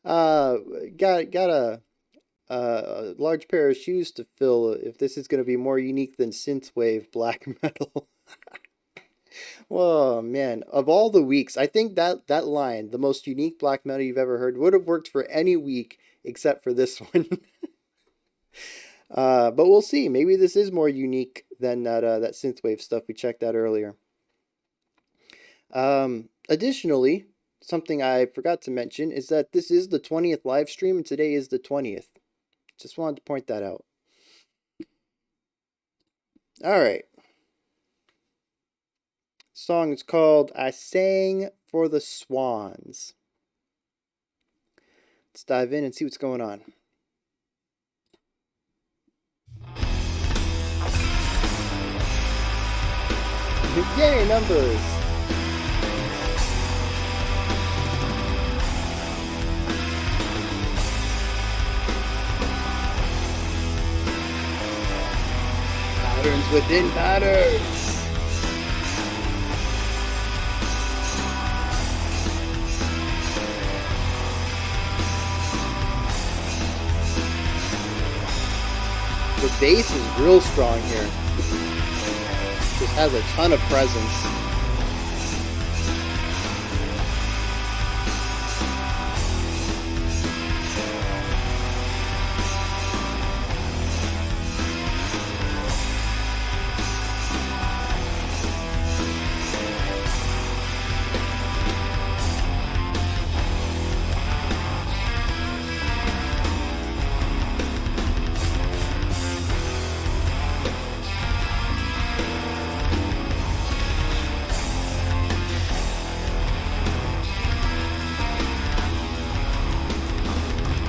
got a large pair of shoes to fill if this is going to be more unique than synthwave black metal. Whoa, man. Of all the weeks, I think that line, the most unique black metal you've ever heard, would have worked for any week except for this one. But we'll see. Maybe this is more unique than that synthwave stuff we checked out earlier. Additionally, something I forgot to mention is that this is the 20th live stream and today is the 20th. Just wanted to point that out. All right. Song is called I Sang for the Swans. Let's dive in and see what's going on. Yay, numbers! Patterns within patterns! The bass is real strong here. Just has a ton of presence.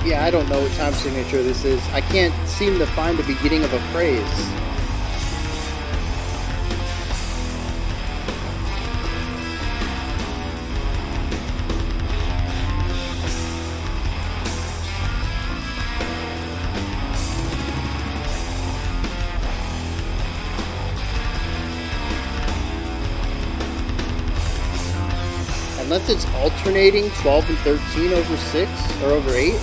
Yeah, I don't know what time signature this is. I can't seem to find the beginning of a phrase. Unless it's alternating 12 and 13 over 6 or over 8.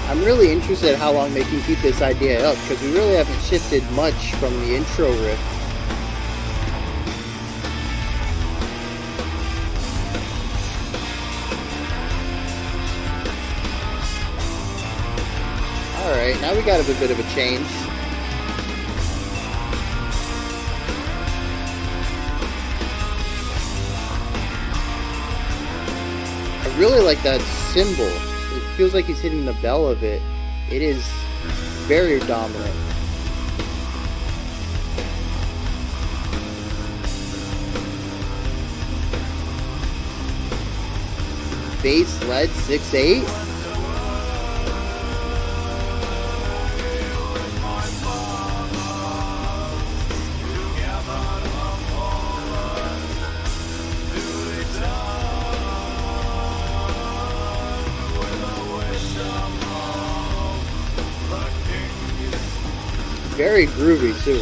I'm really interested in how long they can keep this idea up, because we really haven't shifted much from the intro riff. Alright, now we got a bit of a change. I really like that cymbal. It feels like he's hitting the bell of it. It is very dominant. Bass led 6/8. Very groovy too.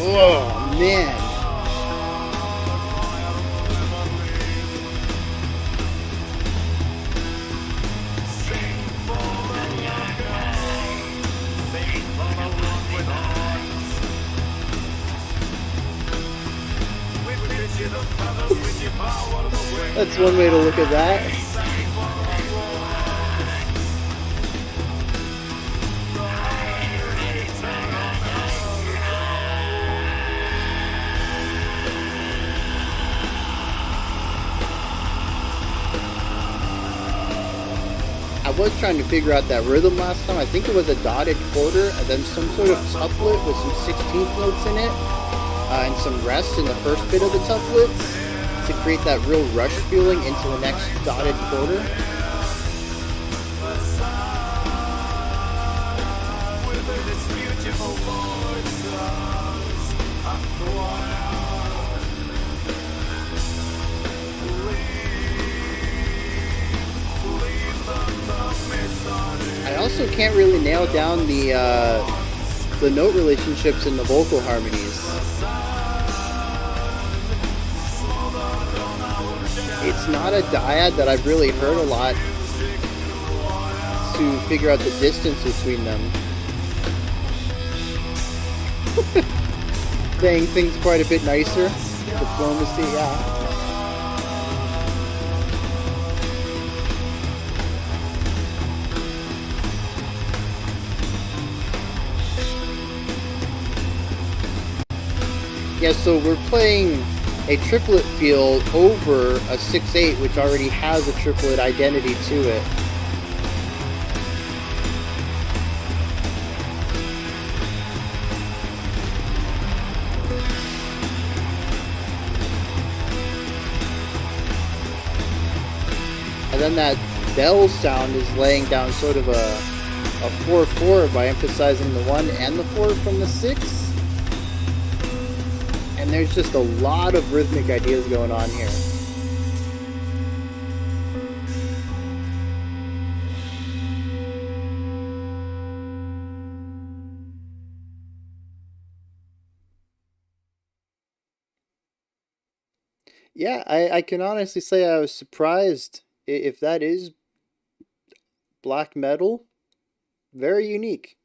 Oh man. That's one way to look at that. was trying to figure out that rhythm last time. I think it was a dotted quarter and then some sort of tuplet with some 16th notes in it, and some rest in the first bit of the tuplets to create that real rush feeling into the next dotted quarter. I also can't really nail down the note relationships in the vocal harmonies. It's not a dyad that I've really heard a lot to figure out the distance between them. Saying things quite a bit nicer. Diplomacy, yeah. Yeah, so we're playing a triplet feel over a 6/8, which already has a triplet identity to it. And then that bell sound is laying down sort of a 4/4 by emphasizing the 1 and the 4 from the 6. And there's just a lot of rhythmic ideas going on here. Yeah, I can honestly say I was surprised if that is black metal. Very unique.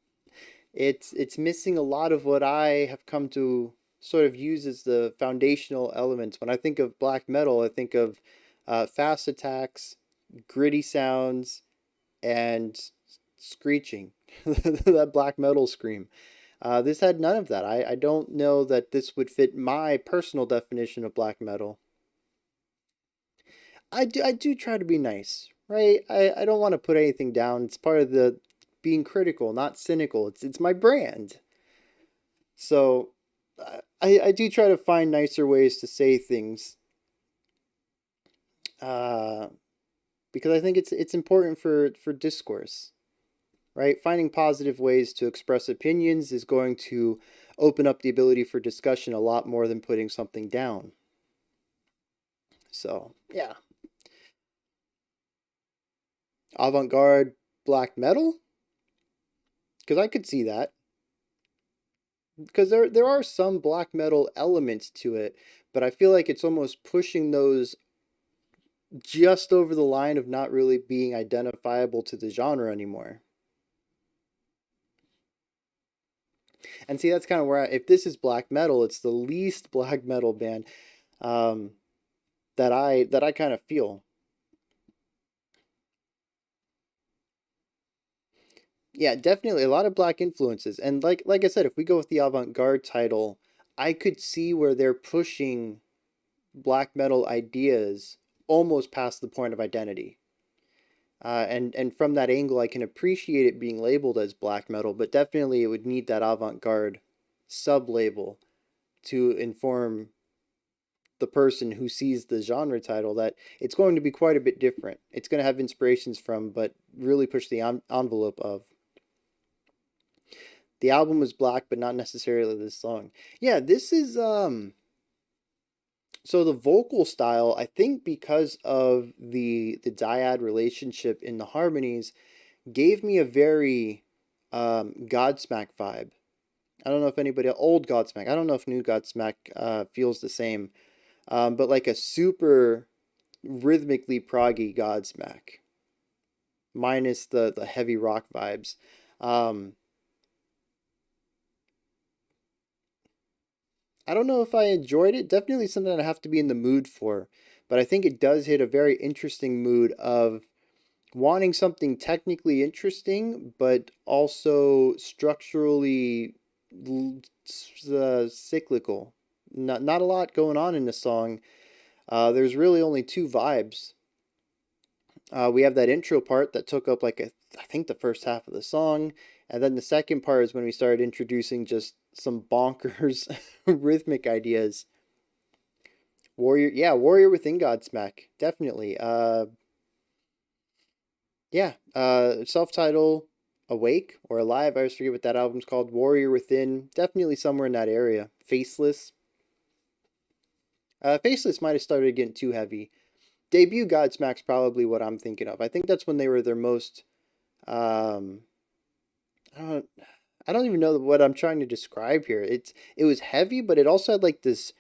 It's missing a lot of what I have come to sort of use as the foundational elements. When I think of black metal, I think of fast attacks, gritty sounds, and screeching. That black metal scream. This had none of that. I don't know that this would fit my personal definition of black metal. I do try to be nice, right? I don't want to put anything down. It's part of the being critical, not cynical. It's my brand. So I do try to find nicer ways to say things, because I think it's important for discourse, right? Finding positive ways to express opinions is going to open up the ability for discussion a lot more than putting something down. So yeah, avant-garde black metal, because I could see that. Because there are some black metal elements to it, but I feel like it's almost pushing those just over the line of not really being identifiable to the genre anymore. And see, that's kind of where if this is black metal, it's the least black metal band that I kind of feel. Yeah, definitely a lot of black influences. And like I said, if we go with the avant-garde title, I could see where they're pushing black metal ideas almost past the point of identity. And from that angle, I can appreciate it being labeled as black metal, but definitely it would need that avant-garde sub-label to inform the person who sees the genre title that it's going to be quite a bit different. It's going to have inspirations from, but really push the envelope of. The album was black, but not necessarily this song. Yeah, this is, so the vocal style, I think because of the dyad relationship in the harmonies, gave me a very Godsmack vibe. I don't know if anybody, old Godsmack, I don't know if new Godsmack feels the same, but like a super rhythmically proggy Godsmack, minus the heavy rock vibes. I don't know if I enjoyed it. Definitely something I have to be in the mood for. But I think it does hit a very interesting mood of wanting something technically interesting, but also structurally cyclical. Not a lot going on in the song. There's really only two vibes. We have that intro part that took up like I think the first half of the song, and then the second part is when we started introducing just some bonkers rhythmic ideas. Warrior, yeah, Warrior Within Godsmack, definitely. Yeah, self-title Awake or Alive, I always forget what that album's called. Warrior Within, definitely somewhere in that area. Faceless. Faceless might have started getting too heavy. Debut Godsmack's probably what I'm thinking of. I think that's when they were their most, I don't even know what I'm trying to describe here. It was heavy, but it also had like this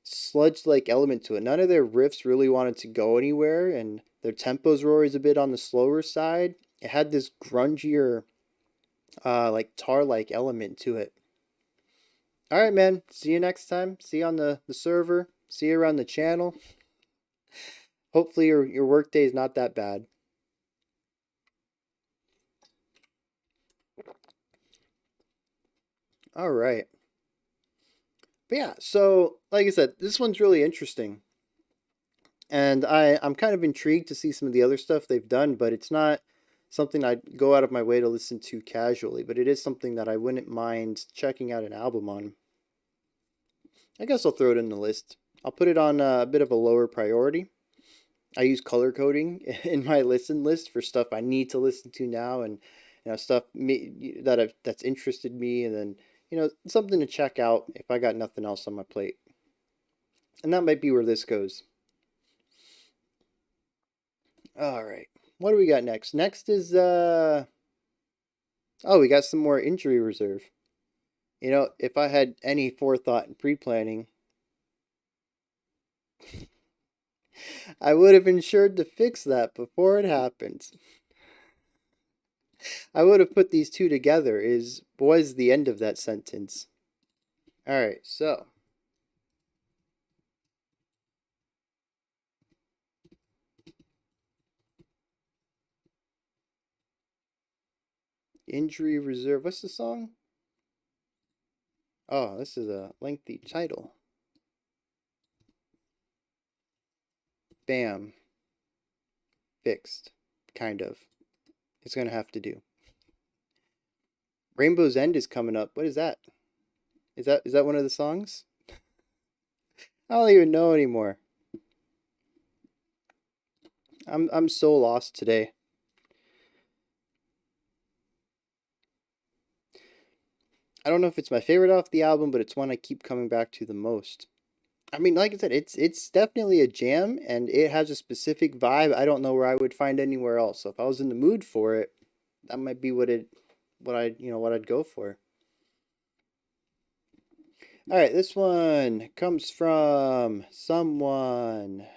sludge-like element to it. None of their riffs really wanted to go anywhere, and their tempos were always a bit on the slower side. It had this grungier, like tar-like element to it. All right, man. See you next time. See you on the server. See you around the channel. Hopefully your work day is not that bad. All right. But yeah, so like I said, this one's really interesting. And I'm kind of intrigued to see some of the other stuff they've done, but it's not something I'd go out of my way to listen to casually, but it is something that I wouldn't mind checking out an album on. I guess I'll throw it in the list. I'll put it on a bit of a lower priority. I use color coding in my listen list for stuff I need to listen to now, and stuff that's interested me, and then something to check out if I got nothing else on my plate. And that might be where this goes. All right, what do we got next? Next is oh, we got some more injury reserve. If I had any forethought and pre-planning, I would have ensured to fix that before it happened. I would have put these two together was the end of that sentence. Alright, so. Injury Reserve. What's the song? Oh, this is a lengthy title. Bam. Fixed. Kind of. It's going to have to do. Rainbow's End is coming up. What is that? Is that one of the songs? I don't even know anymore. I'm so lost today. I don't know if it's my favorite off the album, but it's one I keep coming back to the most. I mean, like I said, it's definitely a jam, and it has a specific vibe I don't know where I would find anywhere else. So if I was in the mood for it, that might be what I'd go for. All right, this one comes from someone.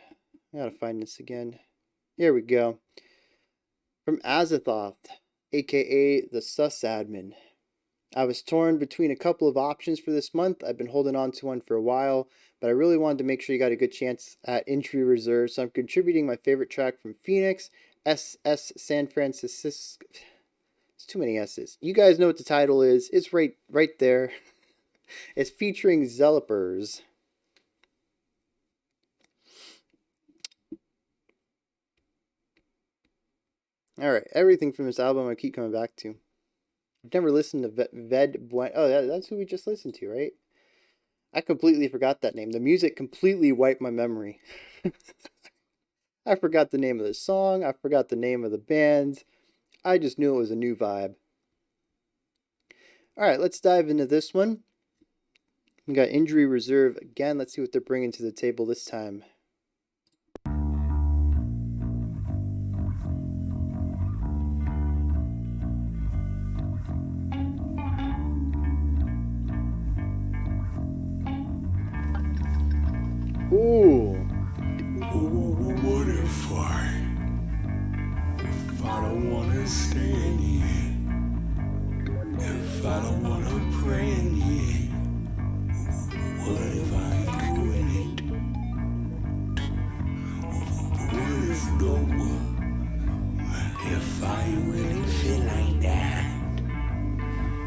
I gotta find this again. Here we go. From Azathoth, aka the Sus Admin. I was torn between a couple of options for this month. I've been holding on to one for a while, but I really wanted to make sure you got a good chance at Injury Reserve, so I'm contributing my favorite track from Phoenix, SS San Francisco. It's too many S's. You guys know what the title is. It's right there. It's featuring Zelooperz. Alright, everything from this album I keep coming back to. I've never listened to Buens. Oh, that's who we just listened to, right? I completely forgot that name. The music completely wiped my memory. I forgot the name of the song. I forgot the name of the band. I just knew it was a new vibe. Alright, let's dive into this one. We got Injury Reserve again. Let's see what they're bringing to the table this time. Ooh. What if I don't wanna stay in here? If I don't wanna pray in here, what if I ain't doing it? What if if I ain't really feel like that?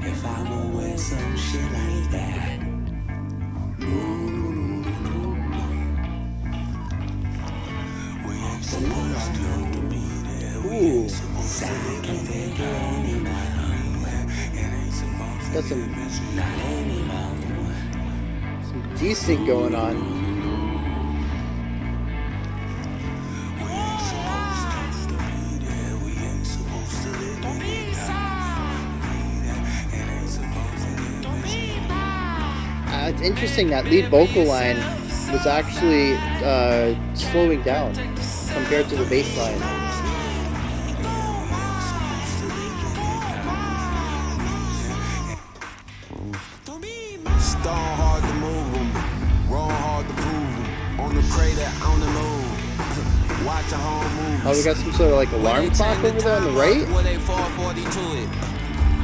If I won't wear some shit like that? No. We ain't supposed to be Got some decent going on. It's interesting that lead vocal line was actually slowing down compared to the bass line. Stone hard to move 'em, roll hard to prove 'em. On the crater, on the moon. Watch a home move. Oh, we got some sort of like alarm clock over there on the right. Where they 440 to it.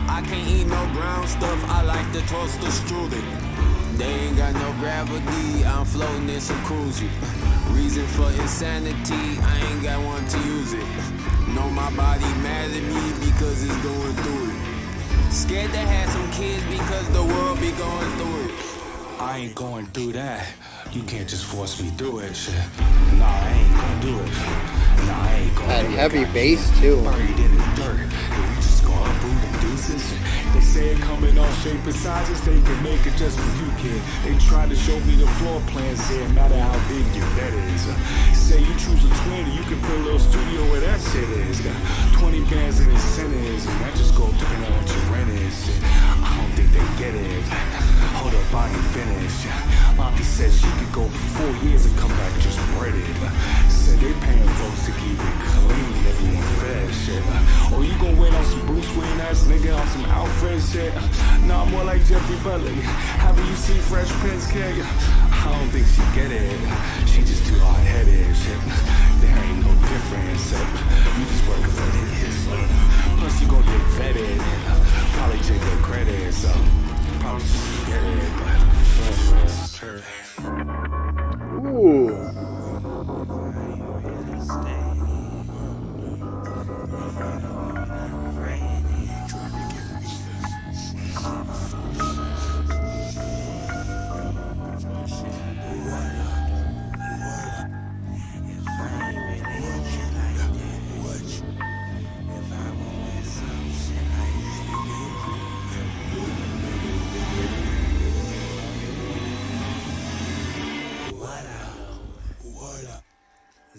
I can't eat no brown stuff. I like the toaster strudel. They ain't got no gravity. I'm floating in some cruising. Reason for insanity. I ain't got one to use it. Know my body mad at me because it's going through it. Scared to have some kids because the world be going through it. I ain't going through that. You can't just force me through it, shit. Nah, I ain't gonna do it. Nah, I ain't gonna And do it. heavy bass too. Buried in the dirt. And we just gonna boot and deuces. They say it coming off shape and sizes. They can make it just for you, kid. They try to show me the floor plans. Say it matter how big your bed is. Say you choose a 20, you can put a little studio where that shit is. 20 bands and incentives. And that just go depending on what your rent is. I don't think they get it. Hold up, I ain't finished. Auntie said she could go for 4 years and come back just breaded. Said they paying folks to keep it clean, everyone fed shit. Or you gon' wait on some Bruce Wayne ass nigga on some Alfred shit. Nah, more like Jeffrey Butler. Haven't you seen Fresh Prince, kid? I don't think she get it. She just too hard-headed shit. There ain't no difference. You just working for this. Plus you gon' get vetted. Probably take your credit, so probably just get it, but Ooh.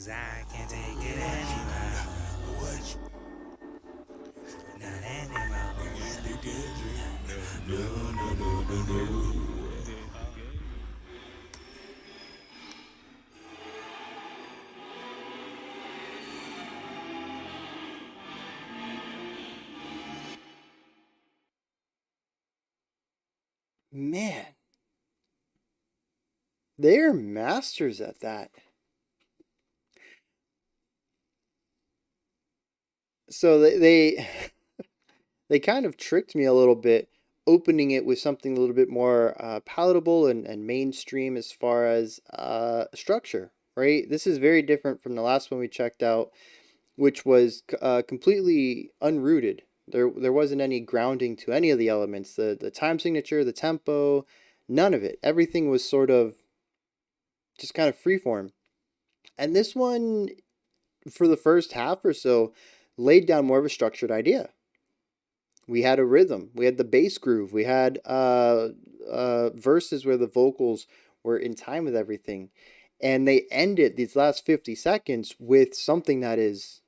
I can't take it anymore. Not anymore. Man, they're masters at that. So they they kind of tricked me a little bit, opening it with something a little bit more palatable and mainstream as far as structure, right? This is very different from the last one we checked out, which was completely unrooted. There wasn't any grounding to any of the elements, the time signature, the tempo, none of it. Everything was sort of just kind of freeform. And this one, for the first half or so, laid down more of a structured idea. We had a rhythm. We had the bass groove. We had verses where the vocals were in time with everything. And they ended these last 50 seconds with something that is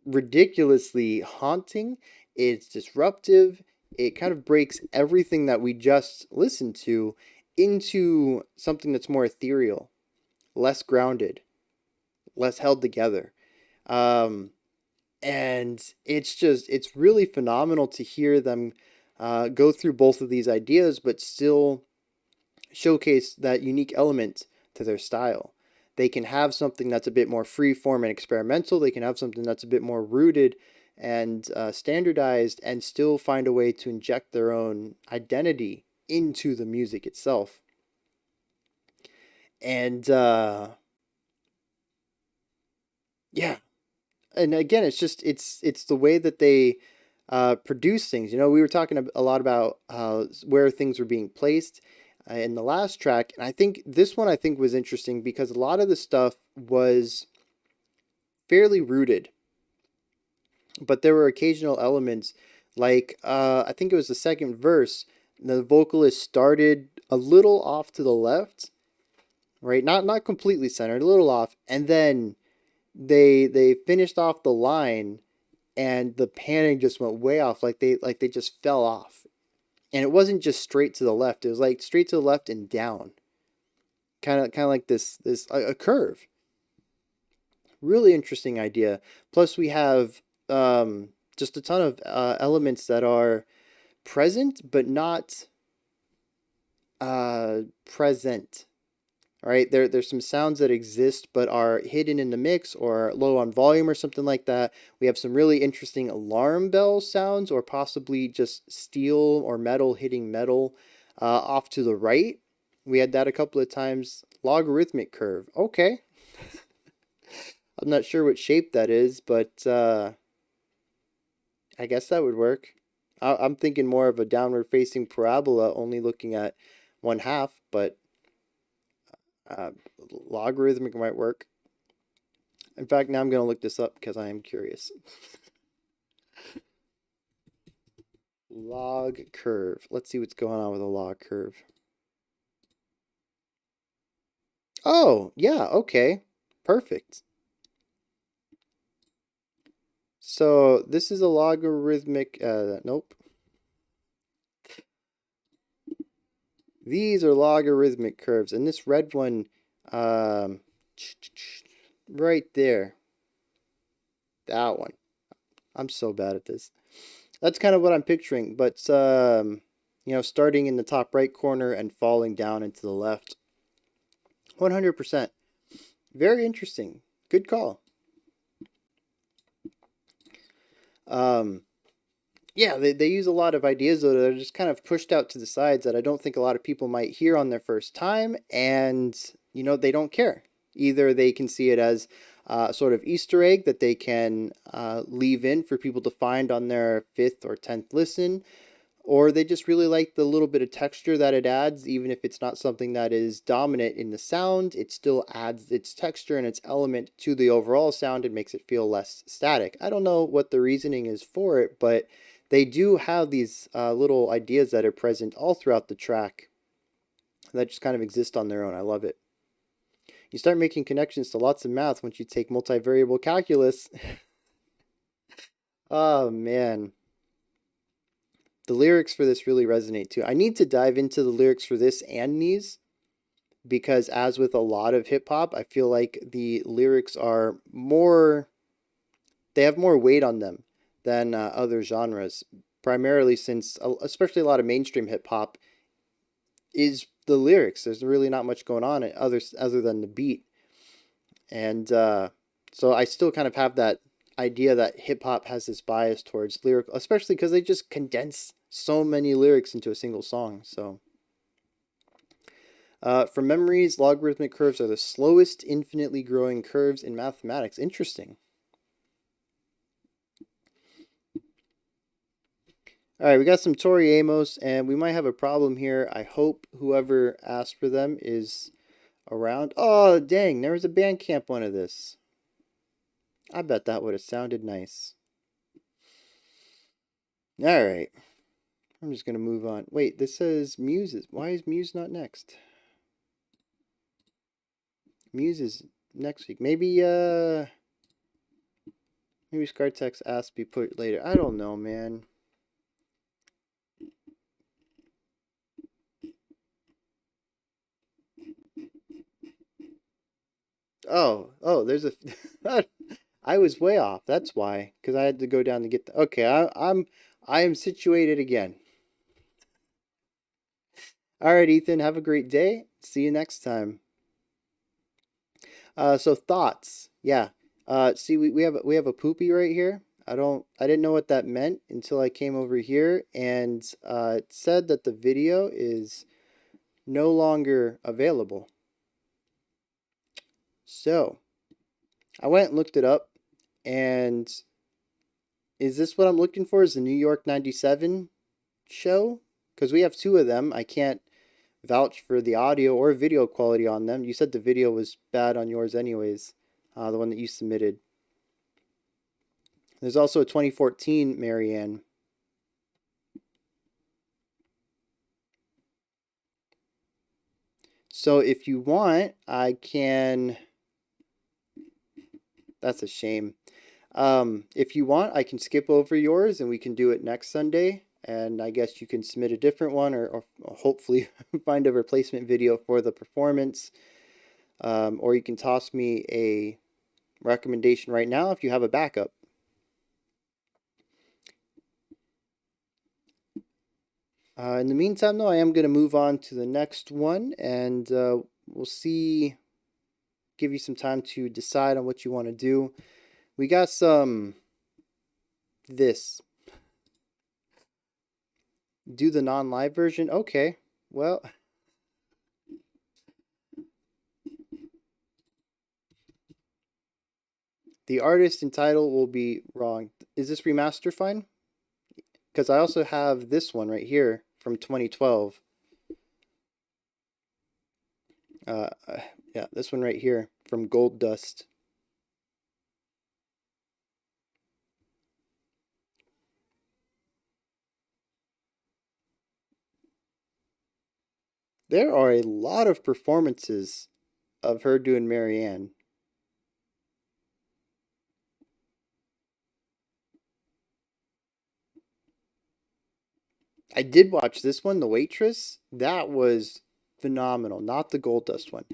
ridiculously haunting. It's disruptive. It kind of breaks everything that we just listened to into something that's more ethereal, less grounded, less held together. And it's really phenomenal to hear them go through both of these ideas, but still showcase that unique element to their style. They can have something that's a bit more freeform and experimental. They can have something that's a bit more rooted and standardized, and still find a way to inject their own identity into the music itself. And yeah. And again, it's the way that they produce things. You know, we were talking a lot about where things were being placed in the last track, and I think this one was interesting because a lot of the stuff was fairly rooted, but there were occasional elements Like, I think it was the second verse, the vocalist started a little off to the left, right? Not completely centered, a little off, and then they finished off the line, and the panning just went way off, like they just fell off. And it wasn't just straight to the left, it was like straight to the left and down. Kind of like this a curve. Really interesting idea. Plus we have just a ton of elements that are present but not present. All right, there's some sounds that exist but are hidden in the mix or low on volume or something like that. We have some really interesting alarm bell sounds, or possibly just steel or metal hitting metal off to the right. We had that a couple of times. Logarithmic curve. Okay. I'm not sure what shape that is, but I guess that would work. I'm thinking more of a downward facing parabola, only looking at one half, but logarithmic might work. In fact, now I'm going to look this up because I am curious. Log curve. Let's see what's going on with a log curve. Oh, yeah, okay. Perfect. So this is a logarithmic, nope. These are logarithmic curves, and this red one, right there, that one. I'm so bad at this. That's kind of what I'm picturing, but, you know, starting in the top right corner and falling down into the left. 100%. Very interesting. Good call. Yeah, they use a lot of ideas though that are just kind of pushed out to the sides that I don't think a lot of people might hear on their first time, and you know, they don't care. Either they can see it as a sort of Easter egg that they can leave in for people to find on their 5th or 10th listen, or they just really like the little bit of texture that it adds. Even if it's not something that is dominant in the sound, it still adds its texture and its element to the overall sound and makes it feel less static. I don't know what the reasoning is for it, but they do have these little ideas that are present all throughout the track that just kind of exist on their own. I love it. You start making connections to lots of math once you take multivariable calculus. Oh, man. The lyrics for this really resonate too. I need to dive into the lyrics for this and these, because as with a lot of hip hop, I feel like the lyrics are more, they have more weight on them than other genres, primarily since, especially a lot of mainstream hip hop is the lyrics. There's really not much going on other than the beat. And so I still kind of have that idea that hip hop has this bias towards lyrical, especially because they just condense so many lyrics into a single song. So for memories, logarithmic curves are the slowest infinitely growing curves in mathematics. Interesting. All right, we got some TORI AMOS, and we might have a problem here. I hope whoever asked for them is around. Oh, dang, there was a Bandcamp one of this. I bet that would have sounded nice. All right. I'm just going to move on. Wait, this says Muses. Why is Muse not next? Muse is next week. Maybe Scartex asked to be put later. I don't know, man. Oh, there's a I was way off. That's why, because I had to go down to get the, okay, I am situated again. All right, Ethan, have a great day. See you next time. So thoughts. Yeah. See, we have a poopy right here. I didn't know what that meant until I came over here, and it said that the video is no longer available. So I went and looked it up, and is this what I'm looking for? Is the New York 97 show? Because we have two of them. I can't vouch for the audio or video quality on them. You said the video was bad on yours anyways, the one that you submitted. There's also a 2014 MARIANNE. So if you want, I can... That's a shame. If you want, I can skip over yours and we can do it next Sunday. And I guess you can submit a different one or hopefully find a replacement video for the performance. Or you can toss me a recommendation right now if you have a backup. In the meantime, though, I am going to move on to the next one, and we'll see, give you some time to decide on what you want to do. We got some, this. Do the non-live version? Okay, well. The artist and title will be wrong. Is this remaster fine? Because I also have this one right here from 2012. Yeah, this one right here from Gold Dust. There are a lot of performances of her doing Marianne. I did watch this one, The Waitress. That was phenomenal, not the Gold Dust one.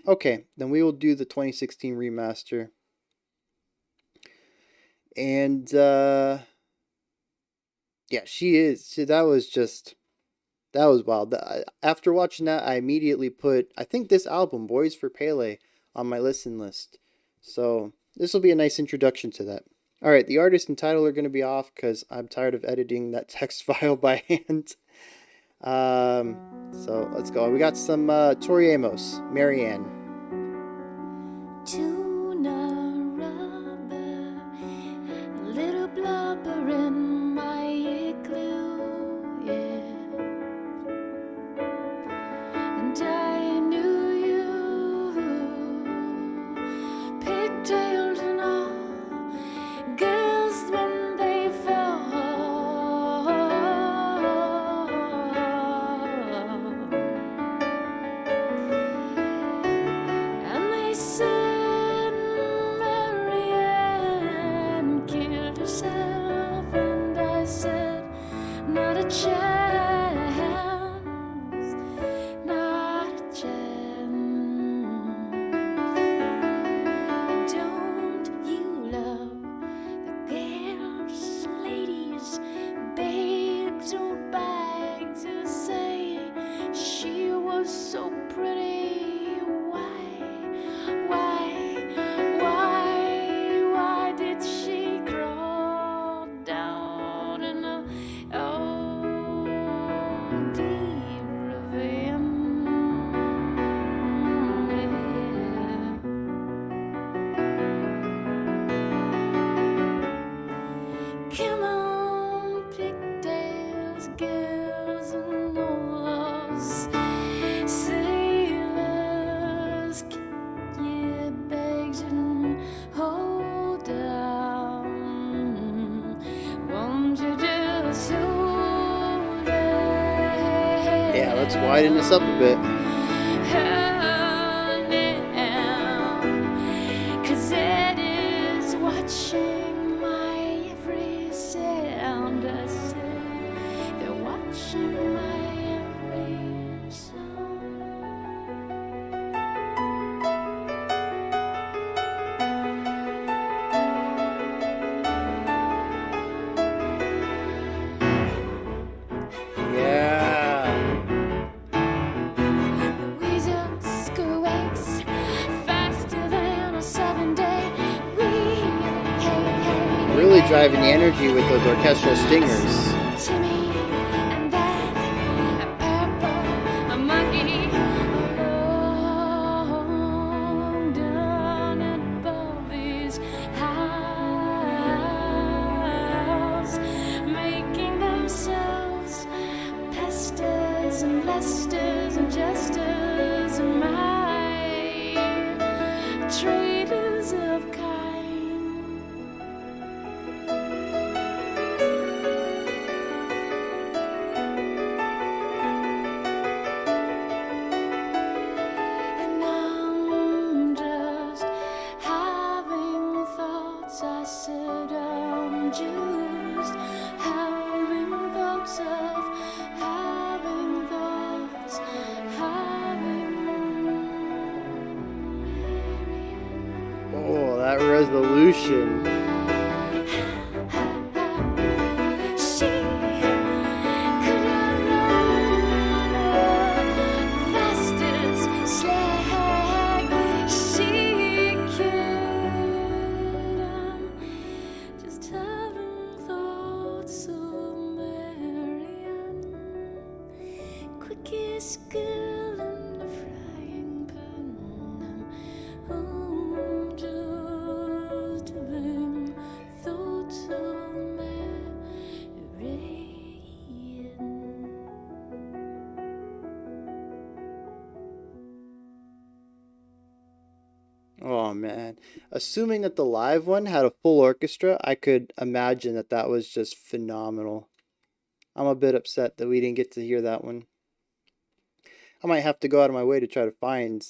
Okay, then we will do the 2016 remaster. And yeah, she is. That was wild. After watching that, I immediately put, I think, this album, Boys for Pele, on my listen list. So this will be a nice introduction to that. All right, the artist and title are going to be off because I'm tired of editing that text file by hand. So let's go. We got some TORI AMOS, Marianne. Tuna rubber, a little blubber in my igloo, yeah. And I knew you, pigtails and all, girls when they fall. And they said Marianne killed herself, and I said, not a chance, not a chance. Don't you love the girls, ladies, babes, don't beg to say she was so pretty? Why did she crawl down in a deep ravine? Come on, pigtails, girls, and all those sailors, keep your bags and hold down. Won't you just hold it? Yeah, let's widen this up a bit. Cause it is watching my every sound. I said they're watching my every sound. Yeah. The weasel squeaks faster than a 7-day relay. Really driving the energy with those orchestral stingers. Timmy and that purple monkey alone down at Bobby's house, making themselves pesters and lesters and jesters and my traitors of kind. Oh, that resolution. She could run fast as slag. She could just having thoughts of Marianne, quickest girl in the frying pan. Just having thoughts of Marianne. Oh man. Assuming that the live one had a full orchestra, I could imagine that that was just phenomenal. I'm a bit upset that we didn't get to hear that one. I might have to go out of my way to try to find,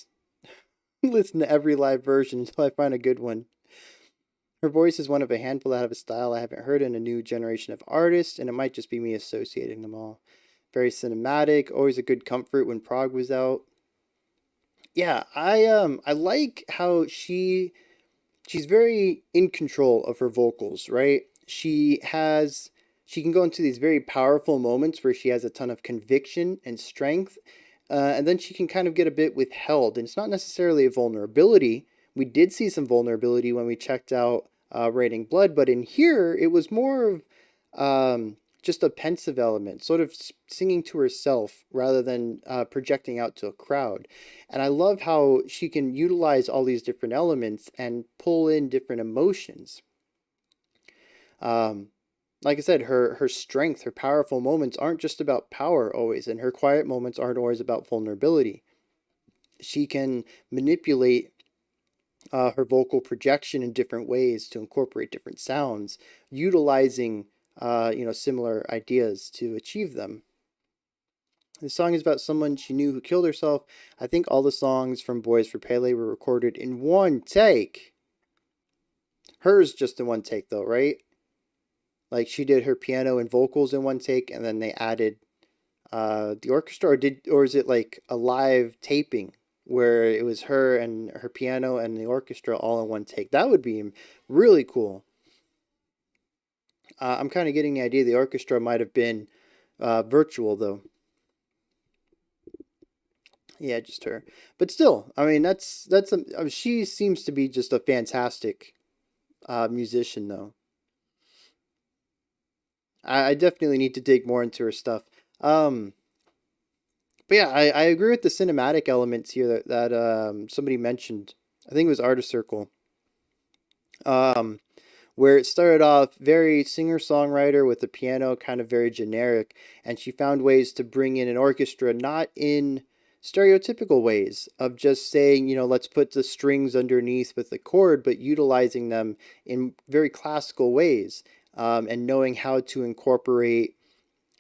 listen to every live version until I find a good one. Her voice is one of a handful that have a style I haven't heard in a new generation of artists, and it might just be me associating them all. Very cinematic, always a good comfort when Prague was out. Yeah, I like how she's very in control of her vocals, right? She can go into these very powerful moments where she has a ton of conviction and strength, and then she can kind of get a bit withheld, and it's not necessarily a vulnerability. We did see some vulnerability when we checked out Raining Blood, but in here it was more of just a pensive element, sort of singing to herself rather than projecting out to a crowd. And I love how she can utilize all these different elements and pull in different emotions. Like I said, her strength, her powerful moments aren't just about power always, and her quiet moments aren't always about vulnerability. She can manipulate her vocal projection in different ways to incorporate different sounds, utilizing similar ideas to achieve them. The song is about someone she knew who killed herself. I think all the songs from Boys for Pele were recorded in one take. Hers just in one take though, right? Like she did her piano and vocals in one take, and then they added the orchestra, or is it like a live taping where it was her and her piano and the orchestra all in one take? That would be really cool. I'm kind of getting the idea the orchestra might have been virtual though. Yeah, just her. But still, I mean, she seems to be just a fantastic musician though. I definitely need to dig more into her stuff. But yeah, I agree with the cinematic elements here that somebody mentioned. I think it was Artist Circle. Where it started off very singer-songwriter with the piano, kind of very generic, and she found ways to bring in an orchestra, not in stereotypical ways of just saying, let's put the strings underneath with the chord, but utilizing them in very classical ways, and knowing how to incorporate,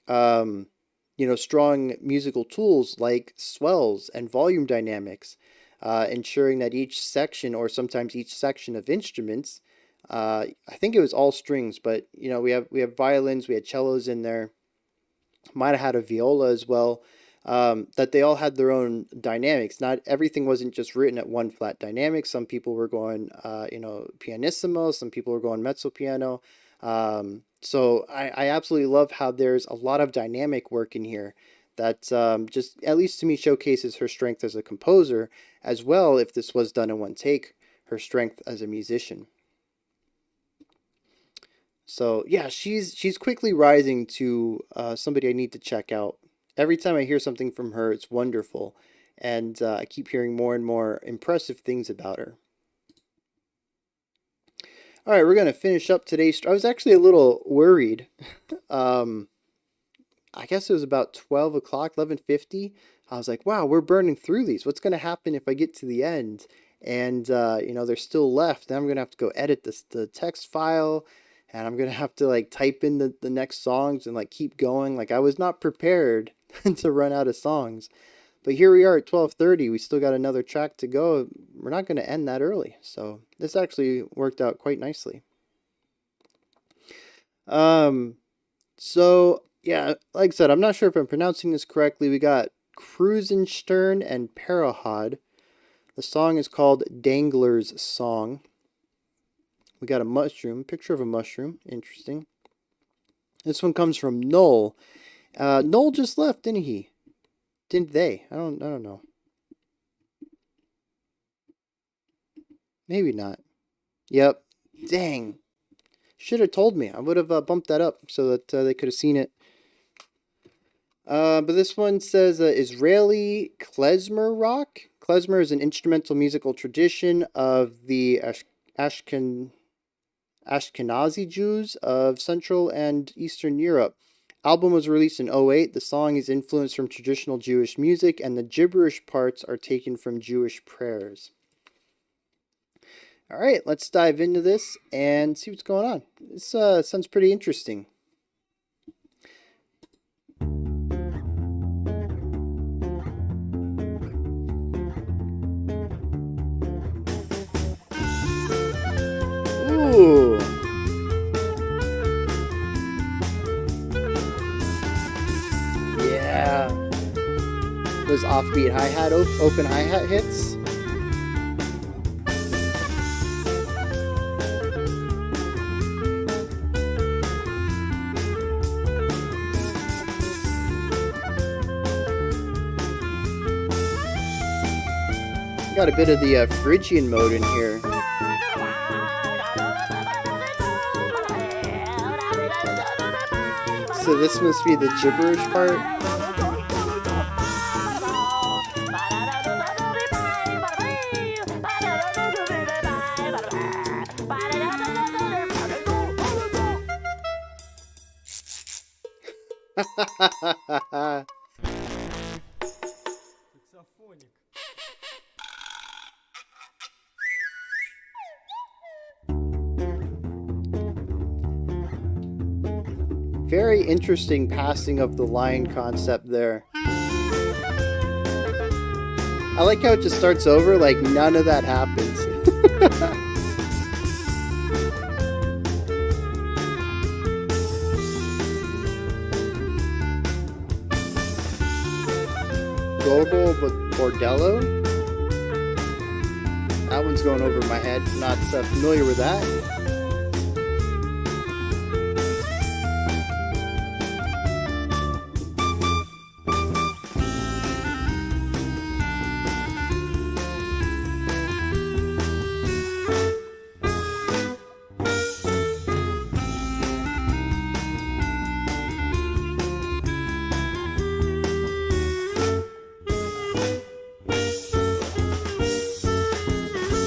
strong musical tools like swells and volume dynamics, ensuring that each section, or sometimes each section of instruments, I think it was all strings, but we have violins, we had cellos in there, might have had a viola as well, that they all had their own dynamics. Not everything wasn't just written at one flat dynamic. Some people were going pianissimo, some people were going mezzo piano. So I absolutely love how there's a lot of dynamic work in here that just, at least to me, showcases her strength as a composer, as well, if this was done in one take, her strength as a musician. So yeah, she's quickly rising to somebody I need to check out. Every time I hear something from her, it's wonderful, and I keep hearing more and more impressive things about her. All right, we're going to finish up today's... I was actually a little worried. I guess it was about 12 o'clock, 11:50. I was like, wow, we're burning through these. What's going to happen if I get to the end and, they're still left? Then I'm going to have to go edit the text file, and I'm going to have to, type in the next songs and, keep going. I was not prepared to run out of songs. But here we are at 12:30. We still got another track to go. We're not going to end that early. So this actually worked out quite nicely. So, yeah, like I said, I'm not sure if I'm pronouncing this correctly. We got Kruzenshtern and Parohod. The song is called Danglers' Song. We got a mushroom, picture of a mushroom. Interesting. This one comes from Noel. Noel just left, didn't he? Didn't they? I don't know. Maybe not. Yep. Dang. Should have told me. I would have bumped that up so that they could have seen it. But this one says Israeli klezmer rock. Klezmer is an instrumental musical tradition of the Ashkenazi Jews of Central and Eastern Europe. Album was released in 2008. The song is influenced from traditional Jewish music, and the gibberish parts are taken from Jewish prayers. All right, let's dive into this and see what's going on. This sounds pretty interesting. Ooh. Yeah. Those offbeat hi-hat, open hi-hat hits. Got a bit of the Phrygian mode in here. So this must be the gibberish part. Very interesting passing of the line concept there. I like how it just starts over like none of that happens. Gogo Bordello? That one's going over my head. Not familiar with that.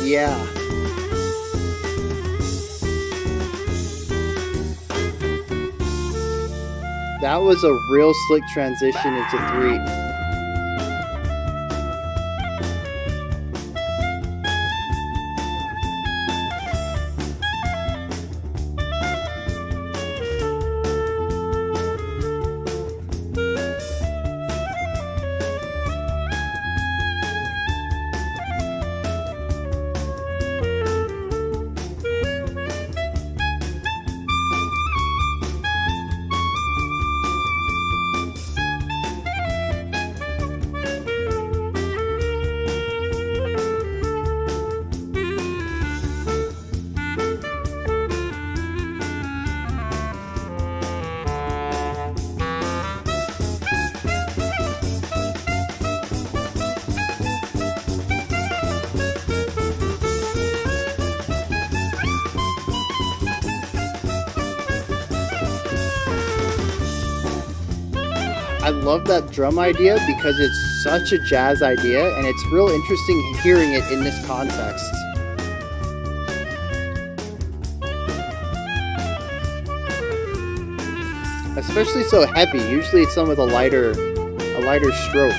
Yeah. That was a real slick transition into 3. I love that drum idea because it's such a jazz idea and it's real interesting hearing it in this context. Especially so heavy. Usually it's done with a lighter stroke.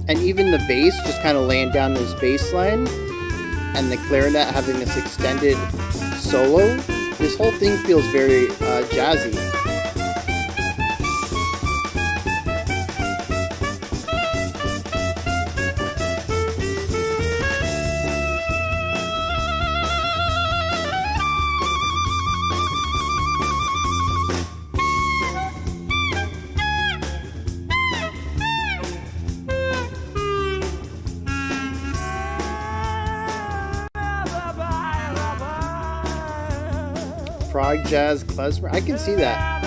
And even the bass just kind of laying down this bass line and the clarinet having this extended solo. This whole thing feels very jazzy. prog jazz klezmer. I can see that.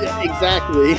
Yeah, exactly.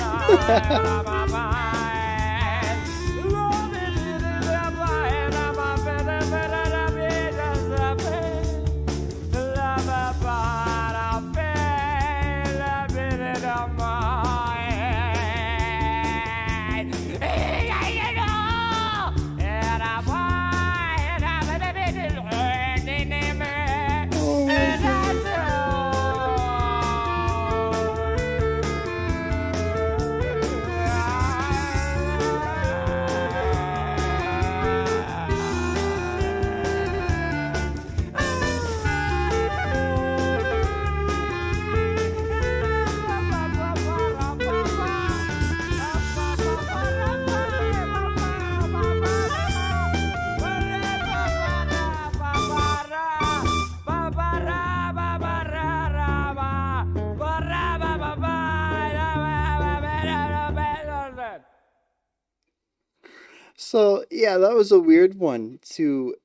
So, yeah, that was a weird one to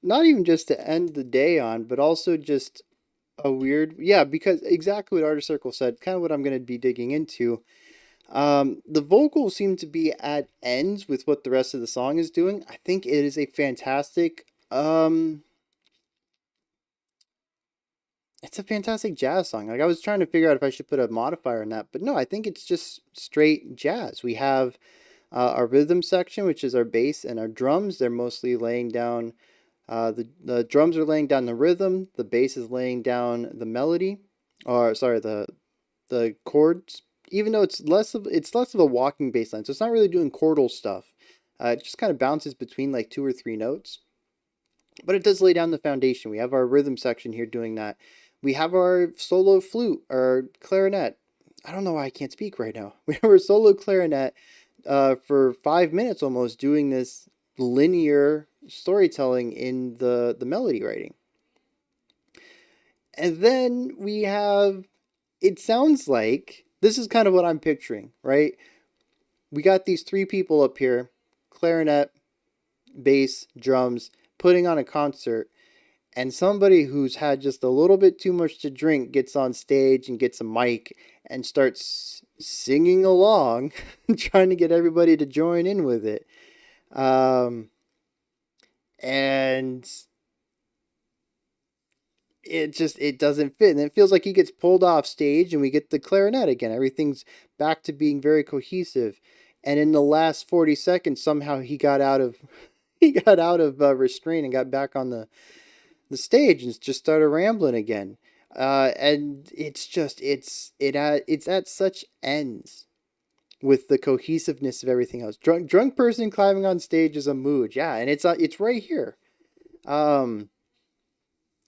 not even just to end the day on, but also just a weird, yeah, because exactly what Artist Circle said, kind of what I'm going to be digging into. The vocals seem to be at ends with what the rest of the song is doing. I think it is a fantastic, it's a fantastic jazz song. Like, I was trying to figure out if I should put a modifier on that, but no, I think it's just straight jazz. We have our rhythm section, which is our bass and our drums. They're mostly laying down, the drums are laying down the rhythm, the bass is laying down the melody, or sorry, the chords. Even though it's less of a walking bass line, so it's not really doing chordal stuff. It just kind of bounces between like 2 or 3 notes, but it does lay down the foundation. We have our rhythm section here doing that. We have our solo flute or clarinet. I don't know why I can't speak right now. We have our solo clarinet for 5 minutes almost doing this linear storytelling in the melody writing. And then we have, it sounds like, this is kind of what I'm picturing, right? We got these 3 people up here, clarinet, bass, drums, putting on a concert, and somebody who's had just a little bit too much to drink gets on stage and gets a mic and starts singing along, trying to get everybody to join in with it. And it doesn't fit. And it feels like he gets pulled off stage and we get the clarinet again. Everything's back to being very cohesive. And in the last 40 seconds, somehow he got out of restraint and got back on the stage and just started rambling again. And it's at such ends with the cohesiveness of everything else. Drunk person climbing on stage is a mood, yeah, and it's right here. And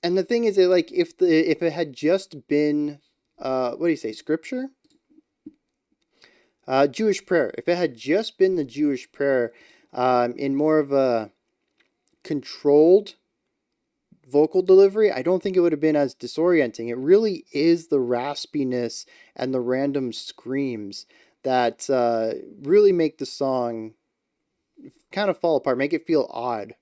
the thing is that, like, if it had just been what do you say, scripture? Jewish prayer. If it had just been the Jewish prayer in more of a controlled vocal delivery, I don't think it would have been as disorienting. It really is the raspiness and the random screams that really make the song kind of fall apart, make it feel odd.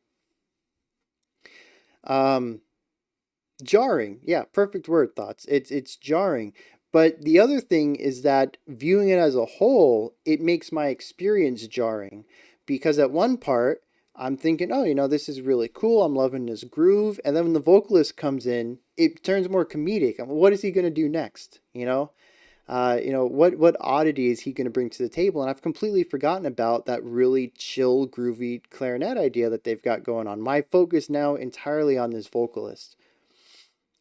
Jarring, yeah, perfect word, Thoughts. It's jarring. But the other thing is that viewing it as a whole, it makes my experience jarring. Because at one part, I'm thinking, oh, this is really cool. I'm loving this groove. And then when the vocalist comes in, it turns more comedic. What is he going to do next? What oddity is he going to bring to the table? And I've completely forgotten about that really chill, groovy clarinet idea that they've got going on. My focus now entirely on this vocalist.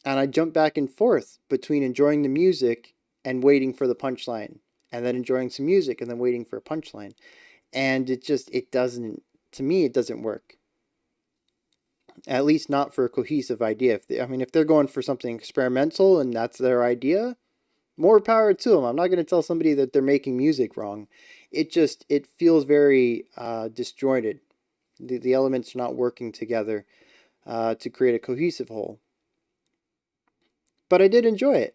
And I jump back and forth between enjoying the music and waiting for the punchline. And then enjoying some music and then waiting for a punchline. And it doesn't work. At least not for a cohesive idea. If they're going for something experimental and that's their idea, more power to them. I'm not going to tell somebody that they're making music wrong. It feels very disjointed. The elements are not working together to create a cohesive whole. but I did enjoy it.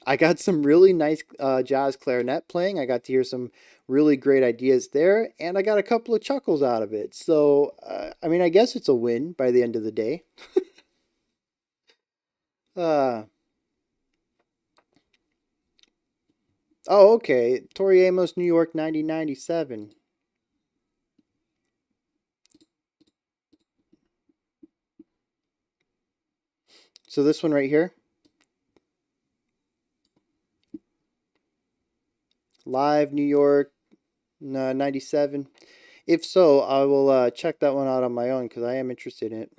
I got some really nice jazz clarinet playing. I got to hear some really great ideas there, and I got a couple of chuckles out of it. So, I mean, I guess it's a win by the end of the day. uh, oh, okay. TORI AMOS, New York, 1997. So this one right here. Live, New York, 97. If so, I will check that one out on my own because I am interested in it.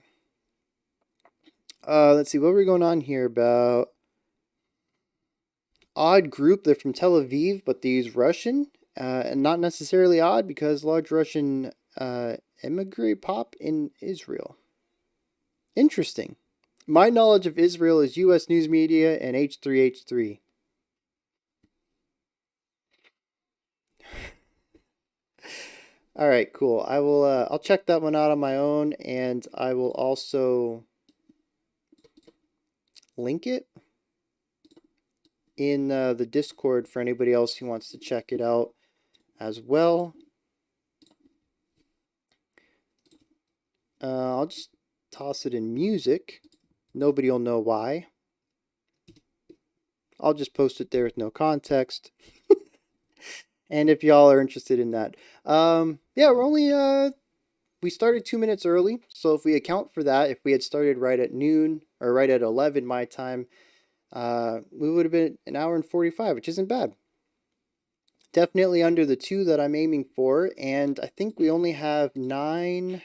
Let's see, what were we going on here about? Odd group, they're from Tel Aviv, but they use Russian. And not necessarily odd because large Russian immigrant pop in Israel. Interesting. My knowledge of Israel is US News Media and H3H3. All right, cool. I'll check that one out on my own, and I will also link it in the Discord for anybody else who wants to check it out as well. I'll just toss it in music. Nobody will know why. I'll just post it there with no context. And if y'all are interested in that. Yeah, we're only, we started 2 minutes early. So if we account for that, if we had started right at noon or right at 11 my time, we would have been an hour and 45, which isn't bad. Definitely under the 2 that I'm aiming for. And I think we only have 9.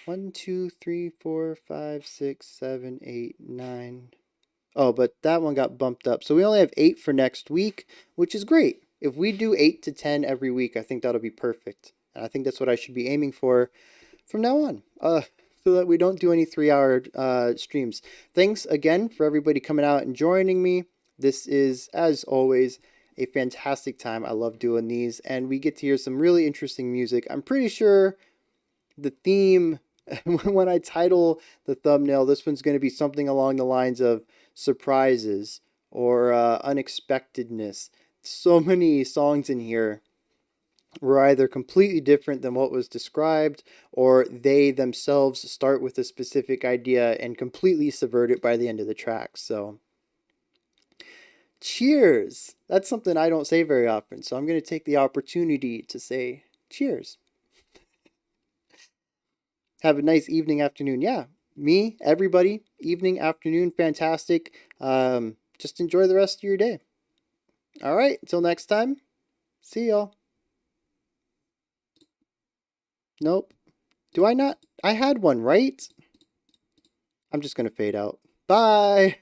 1, 2, 3, 4, 5, 6, 7, 8, 9. Oh, but that one got bumped up. So we only have 8 for next week, which is great. If we do 8 to 10 every week, I think that'll be perfect. And I think that's what I should be aiming for from now on. So that we don't do any 3-hour streams. Thanks again for everybody coming out and joining me. This is, as always, a fantastic time. I love doing these. And we get to hear some really interesting music. I'm pretty sure the theme, when I title the thumbnail, this one's going to be something along the lines of surprises or unexpectedness. So many songs in here were either completely different than what was described, or they themselves start with a specific idea and completely subvert it by the end of the track. So, cheers! That's something I don't say very often, so I'm going to take the opportunity to say cheers. Have a nice evening, afternoon. Yeah, me, everybody, evening, afternoon, fantastic. Just enjoy the rest of your day. All right, until next time, see y'all. Nope. Do I not? I had one, right? I'm just going to fade out. Bye.